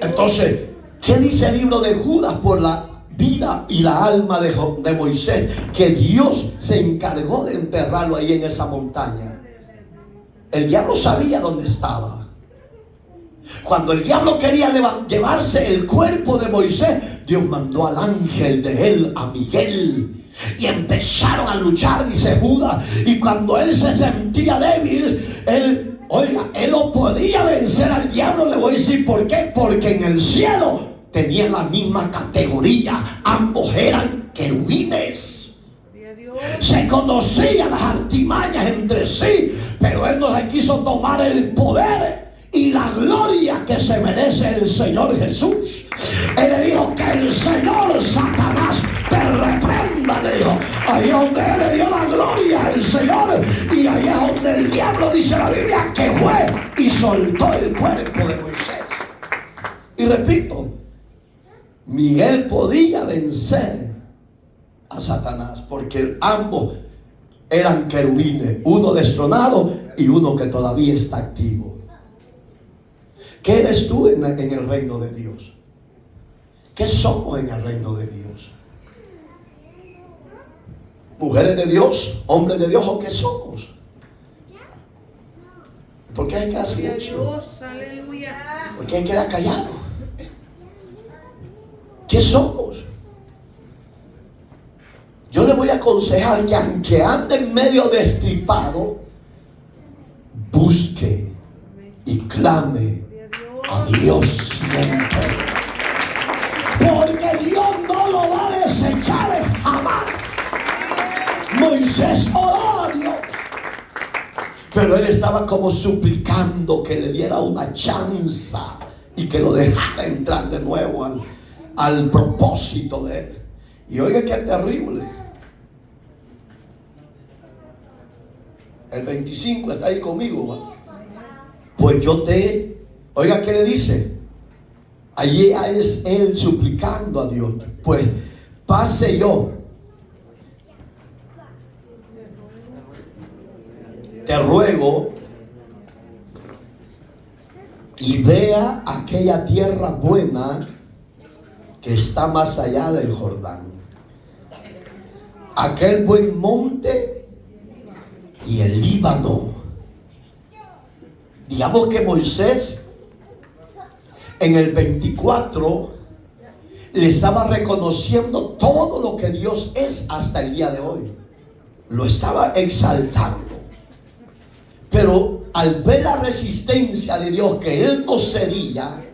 Entonces, ¿qué dice el libro de Judas? Por la vida y la alma de Moisés, que Dios se encargó de enterrarlo ahí en esa montaña. El diablo sabía dónde estaba. Cuando el diablo quería llevarse el cuerpo de Moisés, Dios mandó al ángel de él, a Miguel, y empezaron a luchar, dice Judas. Y cuando él se sentía débil, él no podía vencer al diablo. Le voy a decir por qué. Porque en el cielo tenían la misma categoría. Ambos eran querubines. Se conocían las artimañas entre sí, pero él no se quiso tomar el poder y la gloria que se merece el Señor Jesús. Él le dijo: que el Señor Satanás te reprenda, le dijo. Ahí es donde él le dio la gloria al Señor, y ahí es donde el diablo, dice la Biblia, que fue y soltó el cuerpo de Moisés. Y repito, Miguel podía vencer a Satanás, porque ambos eran querubines, uno destronado y uno que todavía está activo. ¿Qué eres tú en el reino de Dios? ¿Qué somos en el reino de Dios? ¿Mujeres de Dios? ¿Hombres de Dios? ¿O qué somos? ¿Por qué hay que hacer eso? ¿Por qué hay que quedar callado? ¿Qué somos? Yo le voy a aconsejar que, aunque ande en medio destripado, busque y clame a Dios siempre. Porque Dios no lo va a desechar jamás. Moisés oró a Dios, pero él estaba como suplicando que le diera una chance y que lo dejara entrar de nuevo al propósito de él. Y oiga qué terrible. El 25 está ahí conmigo, ¿va? Pues oiga qué le dice. Allí es él suplicando a Dios. Pues pase yo, te ruego, y vea aquella tierra buena que está más allá del Jordán, aquel buen monte y el Líbano. Digamos que Moisés en el 24 le estaba reconociendo todo lo que Dios es hasta el día de hoy. Lo estaba exaltando. Pero al ver la resistencia de Dios, que él no cedía,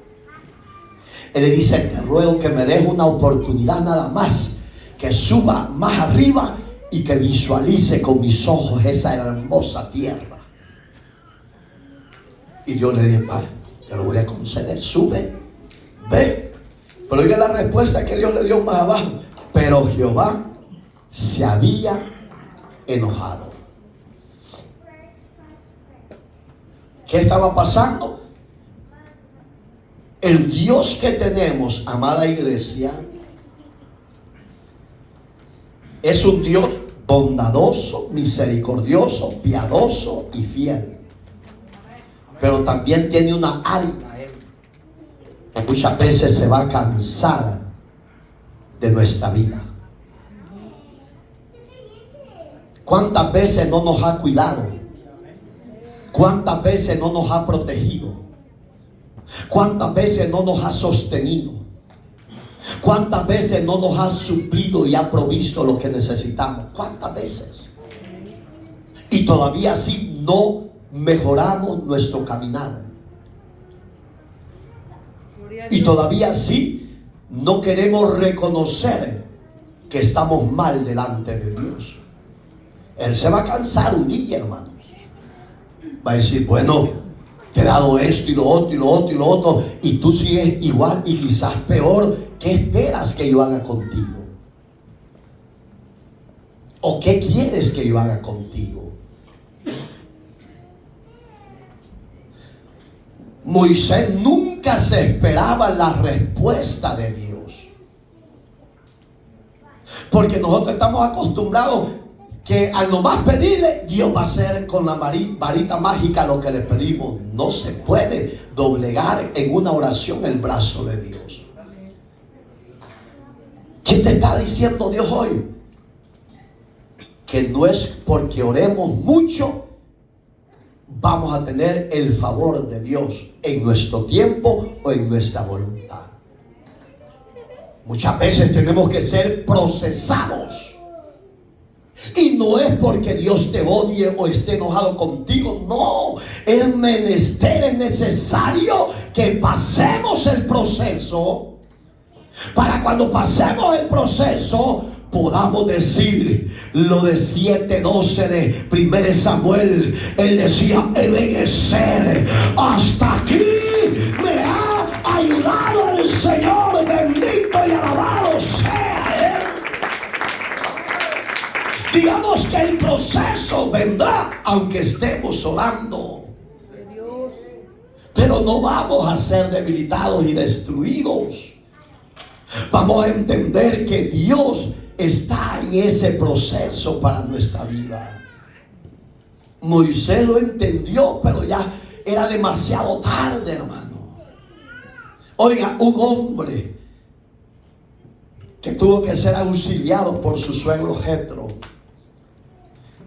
él le dice: te ruego que me des una oportunidad nada más, que suba más arriba y que visualice con mis ojos esa hermosa tierra. Y Dios le dice: vale, te lo voy a conceder, sube, ve. Pero oiga la respuesta que Dios le dio más abajo: pero Jehová se había enojado. ¿Qué estaba pasando? El Dios que tenemos, amada iglesia, es un Dios bondadoso, misericordioso, piadoso y fiel. Pero también tiene una área que muchas veces se va a cansar de nuestra vida. ¿Cuántas veces no nos ha cuidado? ¿Cuántas veces no nos ha protegido? ¿Cuántas veces no nos ha sostenido? ¿Cuántas veces no nos ha suplido y ha provisto lo que necesitamos? ¿Cuántas veces? Y todavía así no mejoramos nuestro caminar. Y todavía así no queremos reconocer que estamos mal delante de Dios. Él se va a cansar un día, hermano. Va a decir: bueno, te he dado esto y lo otro y lo otro y lo otro, y tú sigues igual y quizás peor. ¿Qué esperas que yo haga contigo? ¿O qué quieres que yo haga contigo? Moisés nunca se esperaba la respuesta de Dios, porque nosotros estamos acostumbrados que al nomás pedirle, Dios va a hacer con la varita mágica lo que le pedimos. No se puede doblegar en una oración el brazo de Dios. ¿Qué te está diciendo Dios hoy? Que no es porque oremos mucho vamos a tener el favor de Dios en nuestro tiempo o en nuestra voluntad. Muchas veces tenemos que ser procesados. Y no es porque Dios te odie o esté enojado contigo. No, es menester, es necesario que pasemos el proceso. Para cuando pasemos el proceso podamos decir lo de 7:12 de 1 Samuel. Él decía: Ebenecer, hasta aquí me ha ayudado el Señor, bendito y alabado sea Él. Digamos que el proceso vendrá aunque estemos orando, pero no vamos a ser debilitados y destruidos. Vamos a entender que Dios está en ese proceso para nuestra vida. Moisés lo entendió, pero ya era demasiado tarde, hermano. Oiga, un hombre que tuvo que ser auxiliado por su suegro Jetro,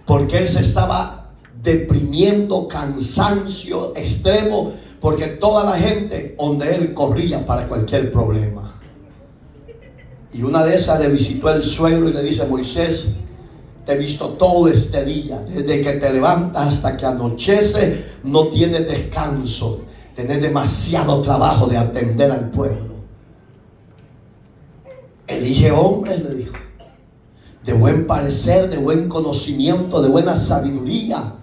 porque él se estaba deprimiendo, cansancio extremo, porque toda la gente donde él corría para cualquier problema. Y una de esas le visitó el suegro y le dice: Moisés, te he visto todo este día, desde que te levantas hasta que anochece, no tienes descanso, tienes demasiado trabajo de atender al pueblo. Elige hombres, le dijo, de buen parecer, de buen conocimiento, de buena sabiduría,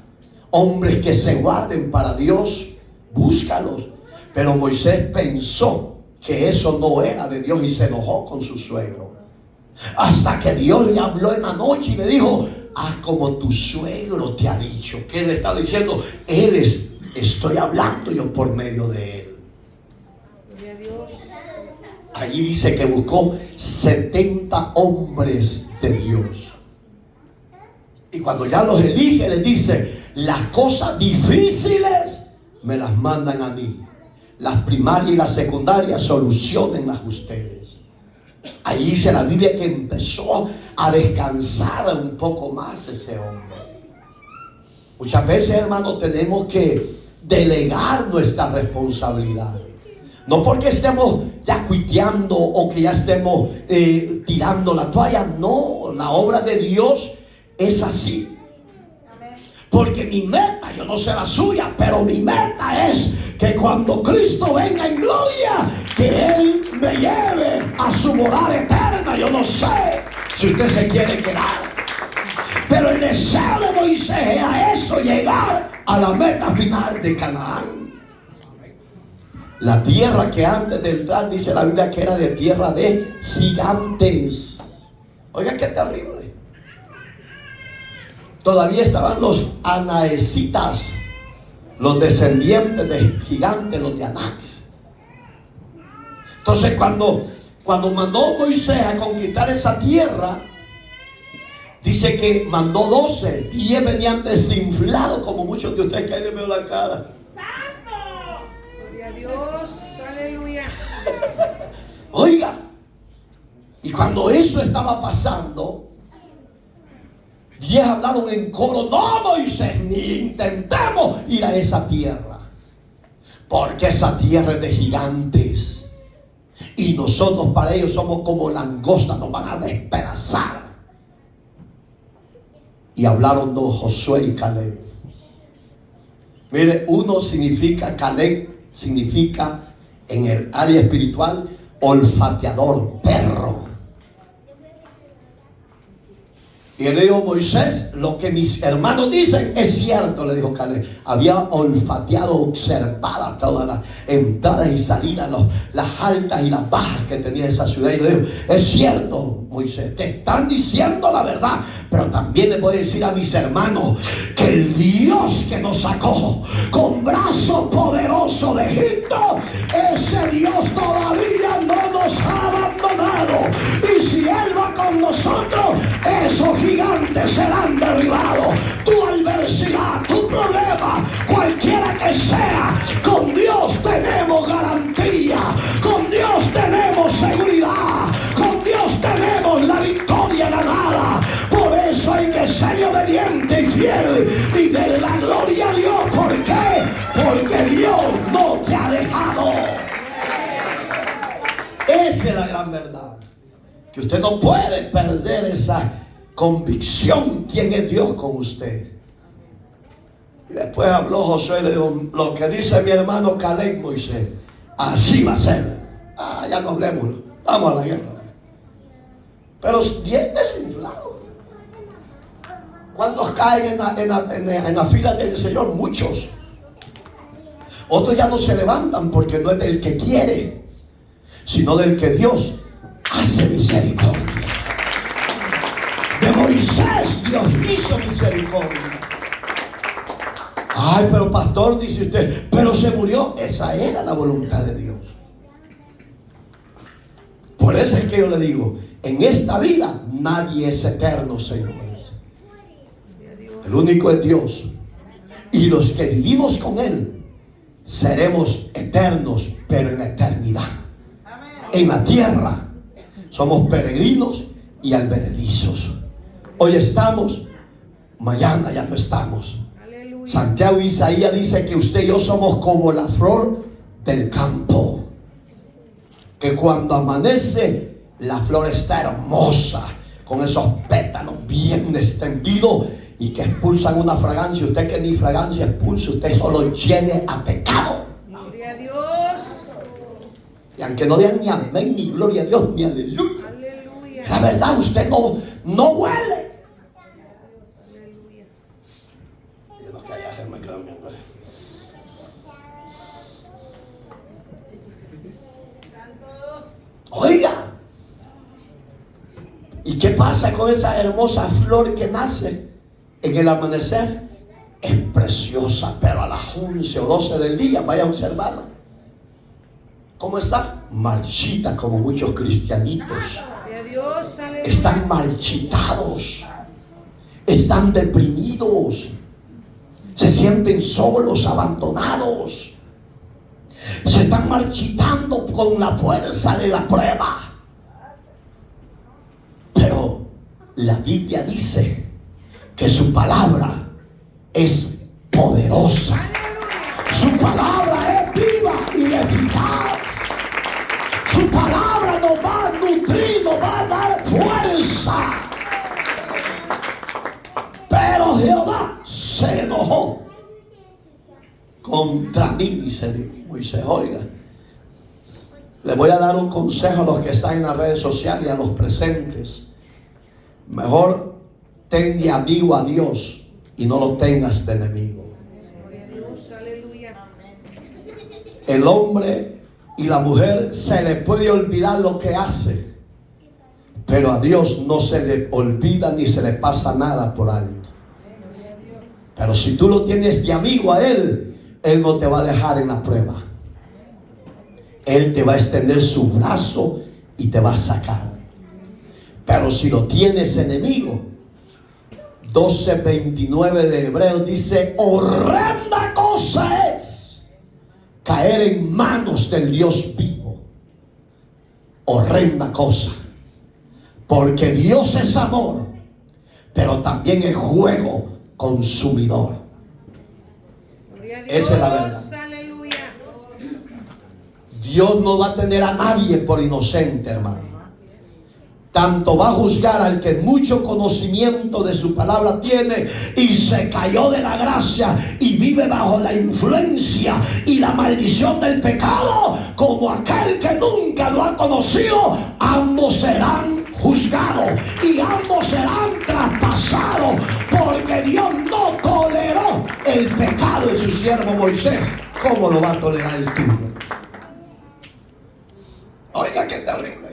hombres que se guarden para Dios, búscalos. Pero Moisés pensó que eso no era de Dios y se enojó con su suegro. Hasta que Dios le habló en la noche y le dijo: haz como tu suegro te ha dicho. ¿Qué le está diciendo? Estoy hablando yo por medio de él. Allí dice que buscó 70 hombres de Dios. Y cuando ya los elige, les dice: las cosas difíciles me las mandan a mí. Las primarias y las secundarias, solucionenlas ustedes. Ahí dice la Biblia que empezó a descansar un poco más ese hombre. Muchas veces, hermanos, tenemos que delegar nuestra responsabilidad. No porque estemos ya cuiteando o que ya estemos tirando la toalla. No, la obra de Dios es así. Porque mi meta, yo no sé la suya, pero mi meta es que cuando Cristo venga en gloria, que Él me lleve a su morada eterna. Yo no sé si usted se quiere quedar, pero el deseo de Moisés era eso, llegar a la meta final de Canaán. La tierra que antes de entrar, dice la Biblia, que era de tierra de gigantes. Oiga, qué terrible. Todavía estaban los anaesitas, los descendientes de gigantes, los de Anax. Entonces cuando mandó Moisés a conquistar esa tierra, dice que mandó 12, 10 venían desinflados, como muchos de ustedes que ahí les veo la cara. ¡Santo! ¡Gloria a Dios! ¡Aleluya! Oiga, y cuando eso estaba pasando, 10 hablaron en coro: no, Moisés, ni intentemos ir a esa tierra, porque esa tierra es de gigantes y nosotros para ellos somos como langostas, nos van a despedazar. Y hablaron don Josué y Caleb. Mire, uno significa, Caleb significa en el área espiritual olfateador, perro. Y él le dijo: Moisés, lo que mis hermanos dicen es cierto, le dijo Caleb. Había olfateado, observado todas las entradas y salidas, las altas y las bajas que tenía esa ciudad. Y le dijo: es cierto, Moisés, te están diciendo la verdad, pero también le voy a decir a mis hermanos que el Dios que nos sacó con brazo poderoso de Egipto, ese Dios todavía no nos ha abandonado. Y si Él va con nosotros, esos gigantes serán derrotados. Esa es la gran verdad. Que usted no puede perder esa convicción. ¿Quién es Dios con usted? Y después habló Josué y le dijo: lo que dice mi hermano Caleb, Moisés, así va a ser. Ya no hablemos, vamos a la guerra. Pero bien desinflado. ¿Cuántos caen en la fila del Señor? Muchos. Otros ya no se levantan porque no es del que quiere, sino del que Dios hace misericordia. De Moisés Dios hizo misericordia. Ay, pero pastor, dice usted, pero se murió. Esa era la voluntad de Dios. Por eso es que yo le digo, en esta vida nadie es eterno, señores. El único es Dios. Y los que vivimos con Él seremos eternos, pero en la eternidad. En la tierra somos peregrinos y albenedizos. Hoy estamos, mañana ya no estamos. Santiago y Isaías dice que usted y yo somos como la flor del campo, que cuando amanece la flor está hermosa, con esos pétalos bien extendidos y que expulsan una fragancia. Usted que ni fragancia expulsa, usted solo lleve a pecado. Gloria a Dios. Y aunque no digan ni amén, ni gloria a Dios, ni aleluya, Aleluya. la verdad usted no huele. Oiga, ¿y qué pasa con esa hermosa flor que nace en el amanecer? Es preciosa, pero a las 11 o 12 del día, vaya a observarla. ¿Cómo está? Marchita, como muchos cristianitos. Gloria a Dios. Aleluya. Están marchitados, están deprimidos, se sienten solos, abandonados. Se están marchitando con la fuerza de la prueba. Pero la Biblia dice que su palabra es poderosa. Su palabra es viva y eficaz. Su palabra nos va a nutrir, nos va a dar fuerza. Pero Jehová se enojó contra mí, dice Moisés. Oiga, le voy a dar un consejo a los que están en las redes sociales y a los presentes. Mejor ten de amigo a Dios y no lo tengas de enemigo. Gloria a Dios. Aleluya. El hombre y la mujer se le puede olvidar lo que hace, pero a Dios no se le olvida ni se le pasa nada por alto. Pero si tú lo tienes de amigo a Él, Él no te va a dejar en la prueba. Él te va a extender su brazo y te va a sacar. Pero si lo tienes enemigo, 12:29 de Hebreos dice: horrenda cosa es caer en manos del Dios vivo. Horrenda cosa. Porque Dios es amor, pero también es fuego consumidor. Gloria a Dios. Esa es la verdad. Aleluya. Dios no va a tener a nadie por inocente, hermano. Tanto va a juzgar al que mucho conocimiento de su palabra tiene y se cayó de la gracia y vive bajo la influencia y la maldición del pecado, como aquel que nunca lo ha conocido. Ambos serán juzgados y ambos serán traspasados, porque Dios no toleró el pecado de su siervo Moisés. ¿Cómo lo va a tolerar el tuyo? Oiga, qué terrible.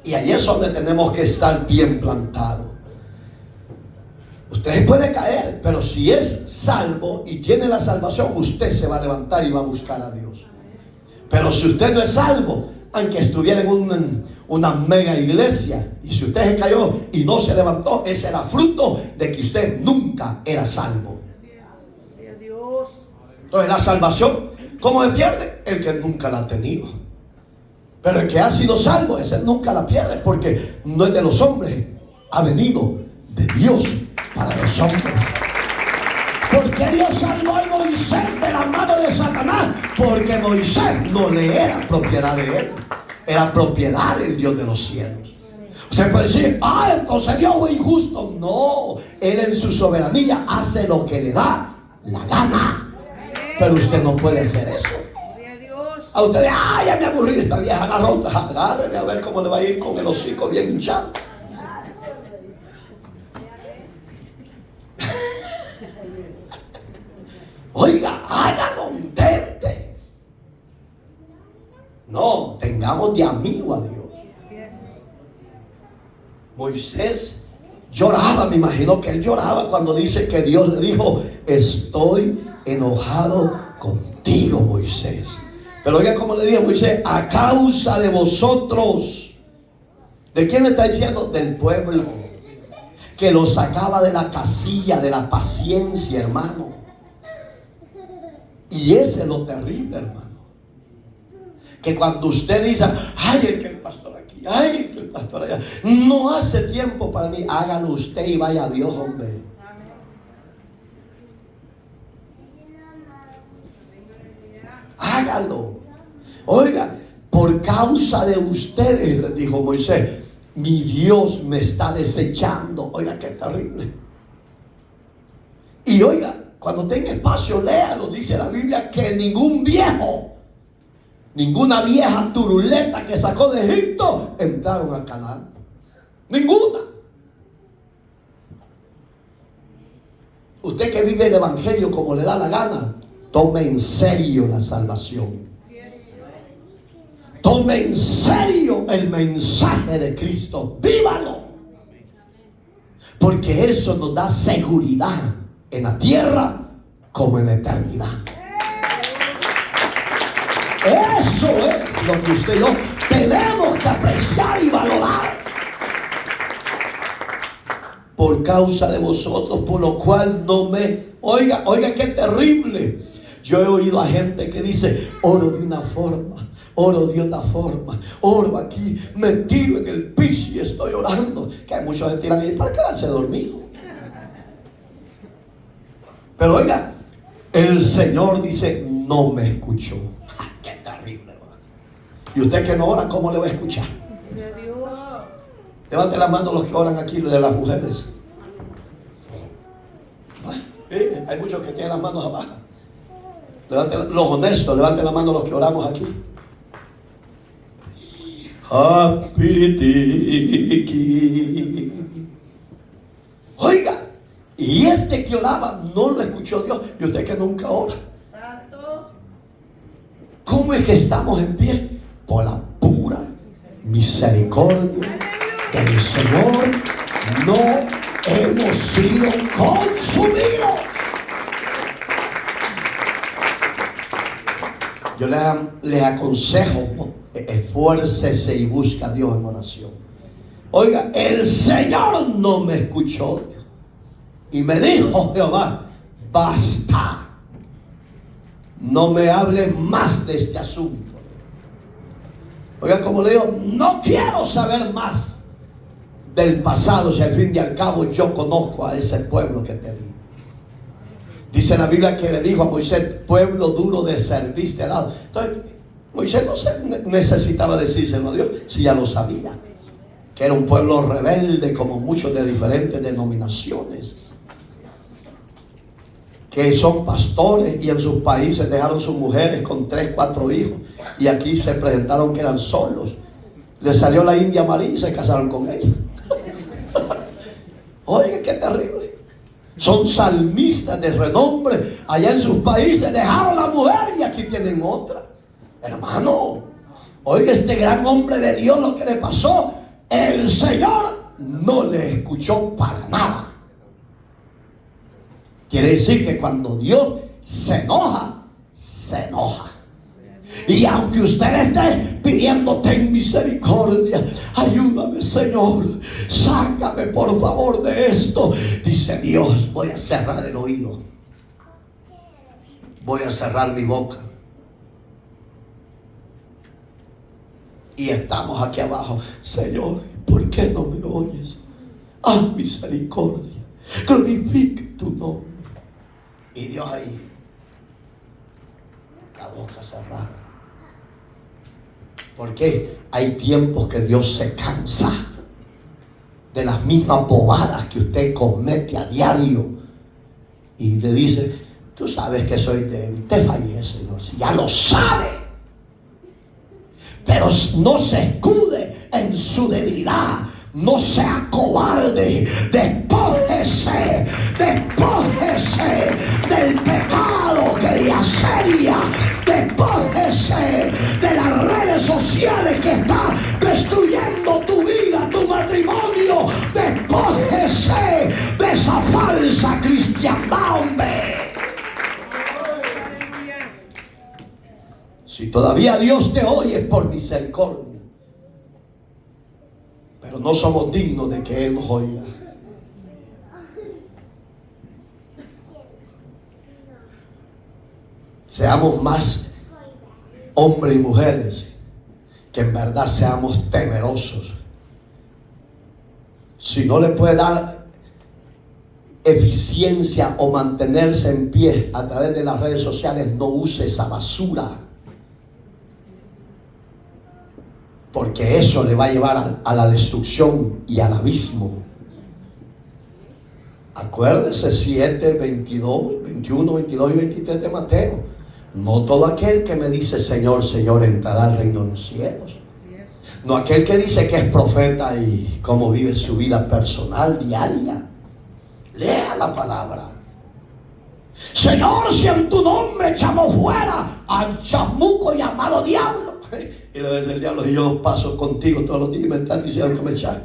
Y ahí es donde tenemos que estar bien plantados. Usted puede caer, pero si es salvo y tiene la salvación, usted se va a levantar y va a buscar a Dios. Pero si usted no es salvo, aunque estuviera en una mega iglesia, y si usted se cayó y no se levantó, ese era fruto de que usted nunca era salvo. Gloria a Dios. Entonces la salvación, ¿cómo se pierde? El que nunca la ha tenido. Pero el que ha sido salvo, ese nunca la pierde, porque no es de los hombres, ha venido de Dios para los hombres. Porque Dios salvó a Moisés de de las manos de Satanás, porque Moisés no le era propiedad de él, era propiedad del Dios de los cielos. Usted puede decir, entonces Dios fue injusto. No, Él en su soberanía hace lo que le da la gana. Pero usted no puede hacer eso. Gloria a Dios. A ustedes, ya me aburrí esta vieja garrota. Agárrele a ver cómo le va a ir con el hocico bien hinchado. Oiga, hágalo, intente. No, tengamos de amigo a Dios. Moisés lloraba, me imagino que él lloraba cuando dice que Dios le dijo, estoy enojado contigo, Moisés. Pero oiga como le dijo Moisés, a causa de vosotros. ¿De quién le está diciendo? Del pueblo que lo sacaba de la casilla de la paciencia, hermano. Y ese es lo terrible, hermano, que cuando usted dice, el que el pastor aquí, el que el pastor allá, no hace tiempo para mí, hágalo usted y vaya a Dios, hombre. Hágalo. Oiga, por causa de ustedes, le dijo Moisés, mi Dios me está desechando. Oiga, qué terrible. Y oiga, cuando tenga espacio, léalo. Dice la Biblia que ningún viejo, ninguna vieja turuleta que sacó de Egipto entraron a Canaán. Ninguna. Usted que vive el evangelio como le da la gana, tome en serio la salvación. Tome en serio el mensaje de Cristo. Vívalo. Porque eso nos da seguridad en la tierra como en la eternidad. Eso es lo que usted y yo tenemos que apreciar y valorar. Por causa de vosotros, por lo cual no me... Oiga qué terrible. Yo he oído a gente que dice, oro de una forma, oro de otra forma, oro aquí, me tiro en el piso y estoy orando. Que hay muchos que tiran ahí para quedarse dormidos. Pero oiga, el Señor dice, no me escuchó. Qué terrible, ¿verdad? Y usted que no ora, ¿cómo le va a escuchar? Gloria a Dios. Levante la mano los que oran aquí, de las mujeres. Hay muchos que tienen las manos abajo. Levanten, los honestos, levanten la mano los que oramos aquí. Oiga, y este que oraba no lo escuchó Dios. Y usted que nunca ora. ¿Cómo es que estamos en pie? Por la pura misericordia del Señor. No hemos sido consumidos. Yo les aconsejo, esfuércese y busque a Dios en oración. Oiga, el Señor no me escuchó. Y me dijo Jehová, basta. No me hables más de este asunto. Oiga, como le digo, no quiero saber más del pasado, si al fin y al cabo yo conozco a ese pueblo que te di. Dice la Biblia que le dijo a Moisés, pueblo duro de servir te he dado. Entonces, Moisés no necesitaba decírselo a Dios, si ya lo sabía, que era un pueblo rebelde como muchos de diferentes denominaciones, que son pastores y en sus países dejaron sus mujeres con 3, 4 hijos y aquí se presentaron que eran solos. Les salió la India María y se casaron con ella. Oiga, qué terrible. Son salmistas de renombre. Allá en sus países dejaron la mujer y aquí tienen otra. Hermano, oiga, este gran hombre de Dios lo que le pasó, el Señor no le escuchó para nada. Quiere decir que cuando Dios se enoja, se enoja. Y aunque usted esté pidiendo, ten misericordia, ayúdame Señor, sácame por favor de esto, dice Dios, voy a cerrar el oído, voy a cerrar mi boca. Y estamos aquí abajo, Señor, ¿por qué no me oyes? Haz misericordia, glorifique tu nombre. Y Dios ahí, boca cerrada. Porque hay tiempos que Dios se cansa de las mismas bobadas que usted comete a diario y le dice: tú sabes que soy débil, te fallé, Señor. Si ya lo sabe, pero no se escude en su debilidad. No sea cobarde, despójese del pecado que le asedia, despójese de las redes sociales que están destruyendo tu vida, tu matrimonio, despójese de esa falsa cristiandad, hombre. Si todavía Dios te oye, es por misericordia. Pero no somos dignos de que Él nos oiga. Seamos más hombres y mujeres que en verdad seamos temerosos. Si no le puede dar eficiencia o mantenerse en pie a través de las redes sociales, no use esa basura. Porque eso le va a llevar a la destrucción y al abismo. Acuérdese 7, 22, 21, 22 y 23 de Mateo. No todo aquel que me dice Señor, Señor entrará al reino de los cielos. No aquel que dice que es profeta y cómo vive su vida personal diaria. Lea la palabra. Señor, si en tu nombre echamos fuera al chamuco llamado diablo. Y le dice el diablo: y yo paso contigo todos los días y me están diciendo que me echan.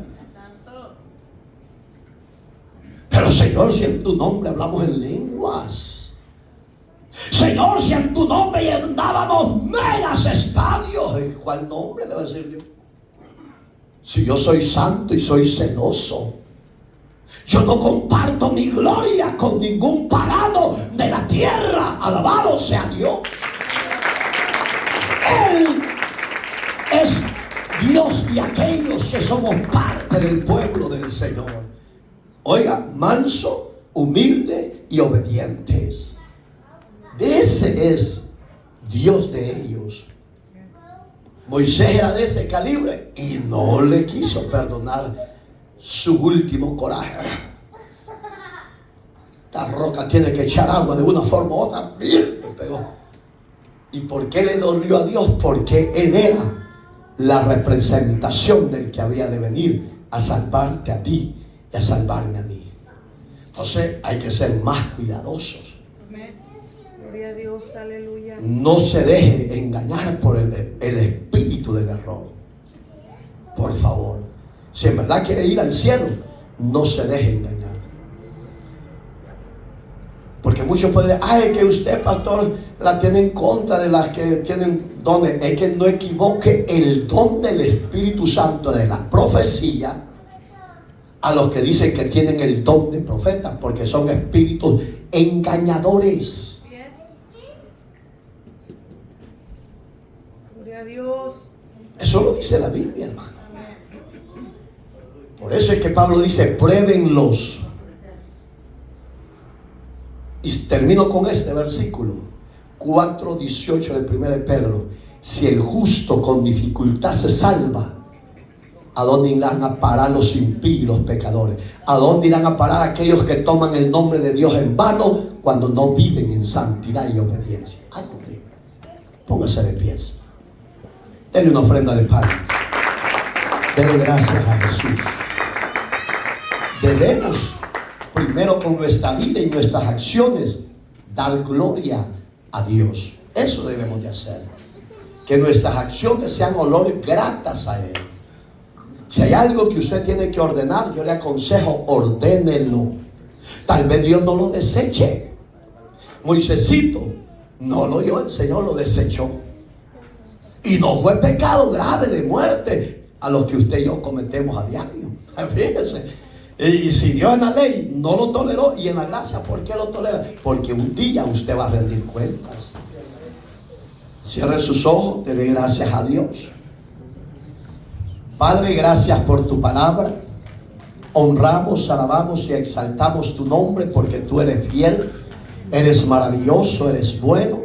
Pero Señor, si en tu nombre hablamos en lenguas. Señor, si en tu nombre llenábamos megas estadios. ¿En cuál nombre le va a decir Dios? Si yo soy santo y soy celoso, yo no comparto mi gloria con ningún pagano de la tierra. Alabado sea Dios. Él es Dios de aquellos que somos parte del pueblo del Señor. Oiga, manso, humilde y obedientes. Ese es Dios de ellos. Moisés era de ese calibre y no le quiso perdonar su último coraje. La roca tiene que echar agua de una forma u otra. Bien, le pegó. ¿Y por qué le dolió a Dios? Porque él era la representación del que habría de venir a salvarte a ti y a salvarme a mí. Entonces hay que ser más cuidadosos. Amén. Gloria a Dios, aleluya. No se deje engañar por el espíritu del error. Por favor, si en verdad quiere ir al cielo, no se deje engañar. Porque muchos pueden decir: ay, que usted, pastor, la tiene en contra de las que tienen dones. Es que no equivoque el don del Espíritu Santo de la profecía a los que dicen que tienen el don de profeta, porque son espíritus engañadores. Gloria a Dios. Eso lo dice la Biblia, hermano. Por eso es que Pablo dice: pruébenlos. Y termino con este versículo 4:18 de 1 de Pedro. Si el justo con dificultad se salva, ¿a dónde irán a parar los impíos, los pecadores? ¿A dónde irán a parar aquellos que toman el nombre de Dios en vano cuando no viven en santidad y obediencia? ¿A dónde? Póngase de pies. Denle una ofrenda de pan. Denle gracias a Jesús. Debemos primero con nuestra vida y nuestras acciones dar gloria a Dios. Eso debemos de hacer. Que nuestras acciones sean olores gratas a Él. Si hay algo que usted tiene que ordenar, yo le aconsejo, ordénelo. Tal vez Dios no lo deseche. Moisésito no lo oyó, el Señor lo desechó. Y no fue pecado grave de muerte a los que usted y yo cometemos a diario. Fíjese. Y si Dios en la ley no lo toleró, y en la gracia, ¿por qué lo tolera? Porque un día usted va a rendir cuentas. Cierre sus ojos, dele gracias a Dios. Padre, gracias por tu palabra. Honramos, alabamos y exaltamos tu nombre porque tú eres fiel, eres maravilloso, eres bueno.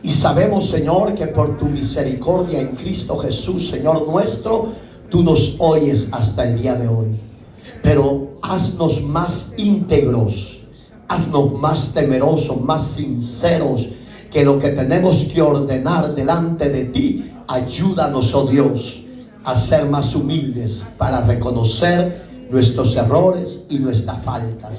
Y sabemos, Señor, que por tu misericordia en Cristo Jesús, Señor nuestro, tú nos oyes hasta el día de hoy. Pero haznos más íntegros, haznos más temerosos, más sinceros, que lo que tenemos que ordenar delante de ti. Ayúdanos, oh Dios, a ser más humildes para reconocer nuestros errores y nuestras faltas.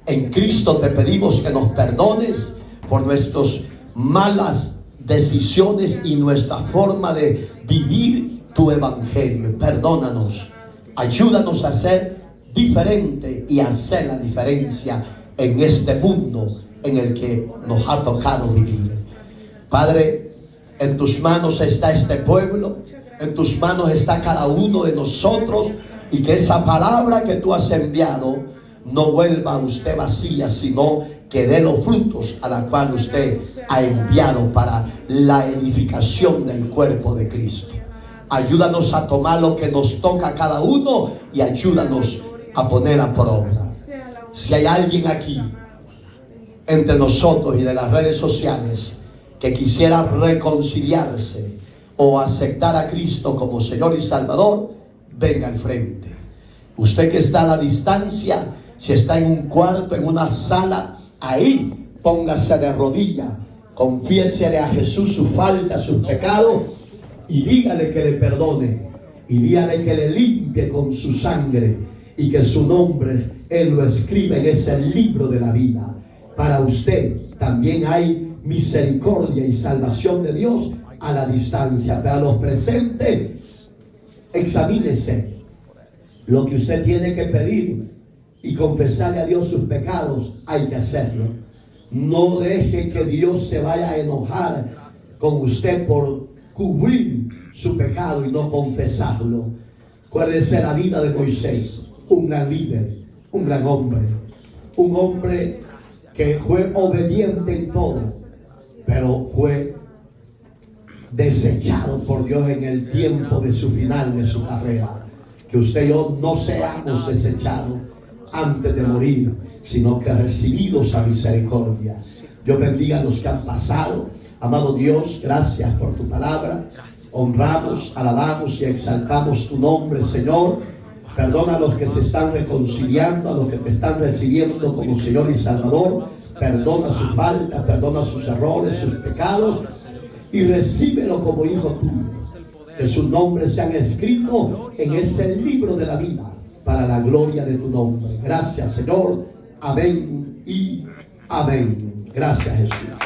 En Cristo te pedimos que nos perdones por nuestras malas decisiones y nuestra forma de vivir tu evangelio. Perdónanos, ayúdanos a ser diferente y a hacer la diferencia en este mundo en el que nos ha tocado vivir. Padre, en tus manos está este pueblo, en tus manos está cada uno de nosotros, y que esa palabra que tú has enviado no vuelva a usted vacía, sino que dé los frutos a la cual usted ha enviado para la edificación del cuerpo de Cristo. Ayúdanos a tomar lo que nos toca a cada uno y ayúdanos a poner a por obra. Si hay alguien aquí entre nosotros y de las redes sociales que quisiera reconciliarse o aceptar a Cristo como Señor y Salvador, venga al frente. Usted que está a la distancia, si está en un cuarto, en una sala, ahí póngase de rodillas, confiésele a Jesús su falta, sus pecados, y dígale que le perdone, y dígale que le limpie con su sangre, y que su nombre Él lo escribe en ese libro de la vida. Para usted también hay misericordia y salvación de Dios a la distancia. Para los presentes, examínese lo que usted tiene que pedir y confesarle a Dios sus pecados. Hay que hacerlo. No deje que Dios se vaya a enojar con usted por cubrir su pecado y no confesarlo. Acuérdese la vida de Moisés, un gran líder, un gran hombre, un hombre que fue obediente en todo, pero fue desechado por Dios en el tiempo de su final de su carrera. Que usted y yo no seamos desechados antes de morir, sino que recibidos a misericordia. Dios bendiga a los que han pasado. Amado Dios, gracias por tu palabra. Honramos, alabamos y exaltamos tu nombre, Señor. Perdona a los que se están reconciliando, a los que te están recibiendo como Señor y Salvador. Perdona sus faltas, perdona sus errores, sus pecados, y recíbelo como hijo tuyo. Que sus nombres sean escritos en ese libro de la vida para la gloria de tu nombre. Gracias, Señor. Amén y amén. Gracias, Jesús.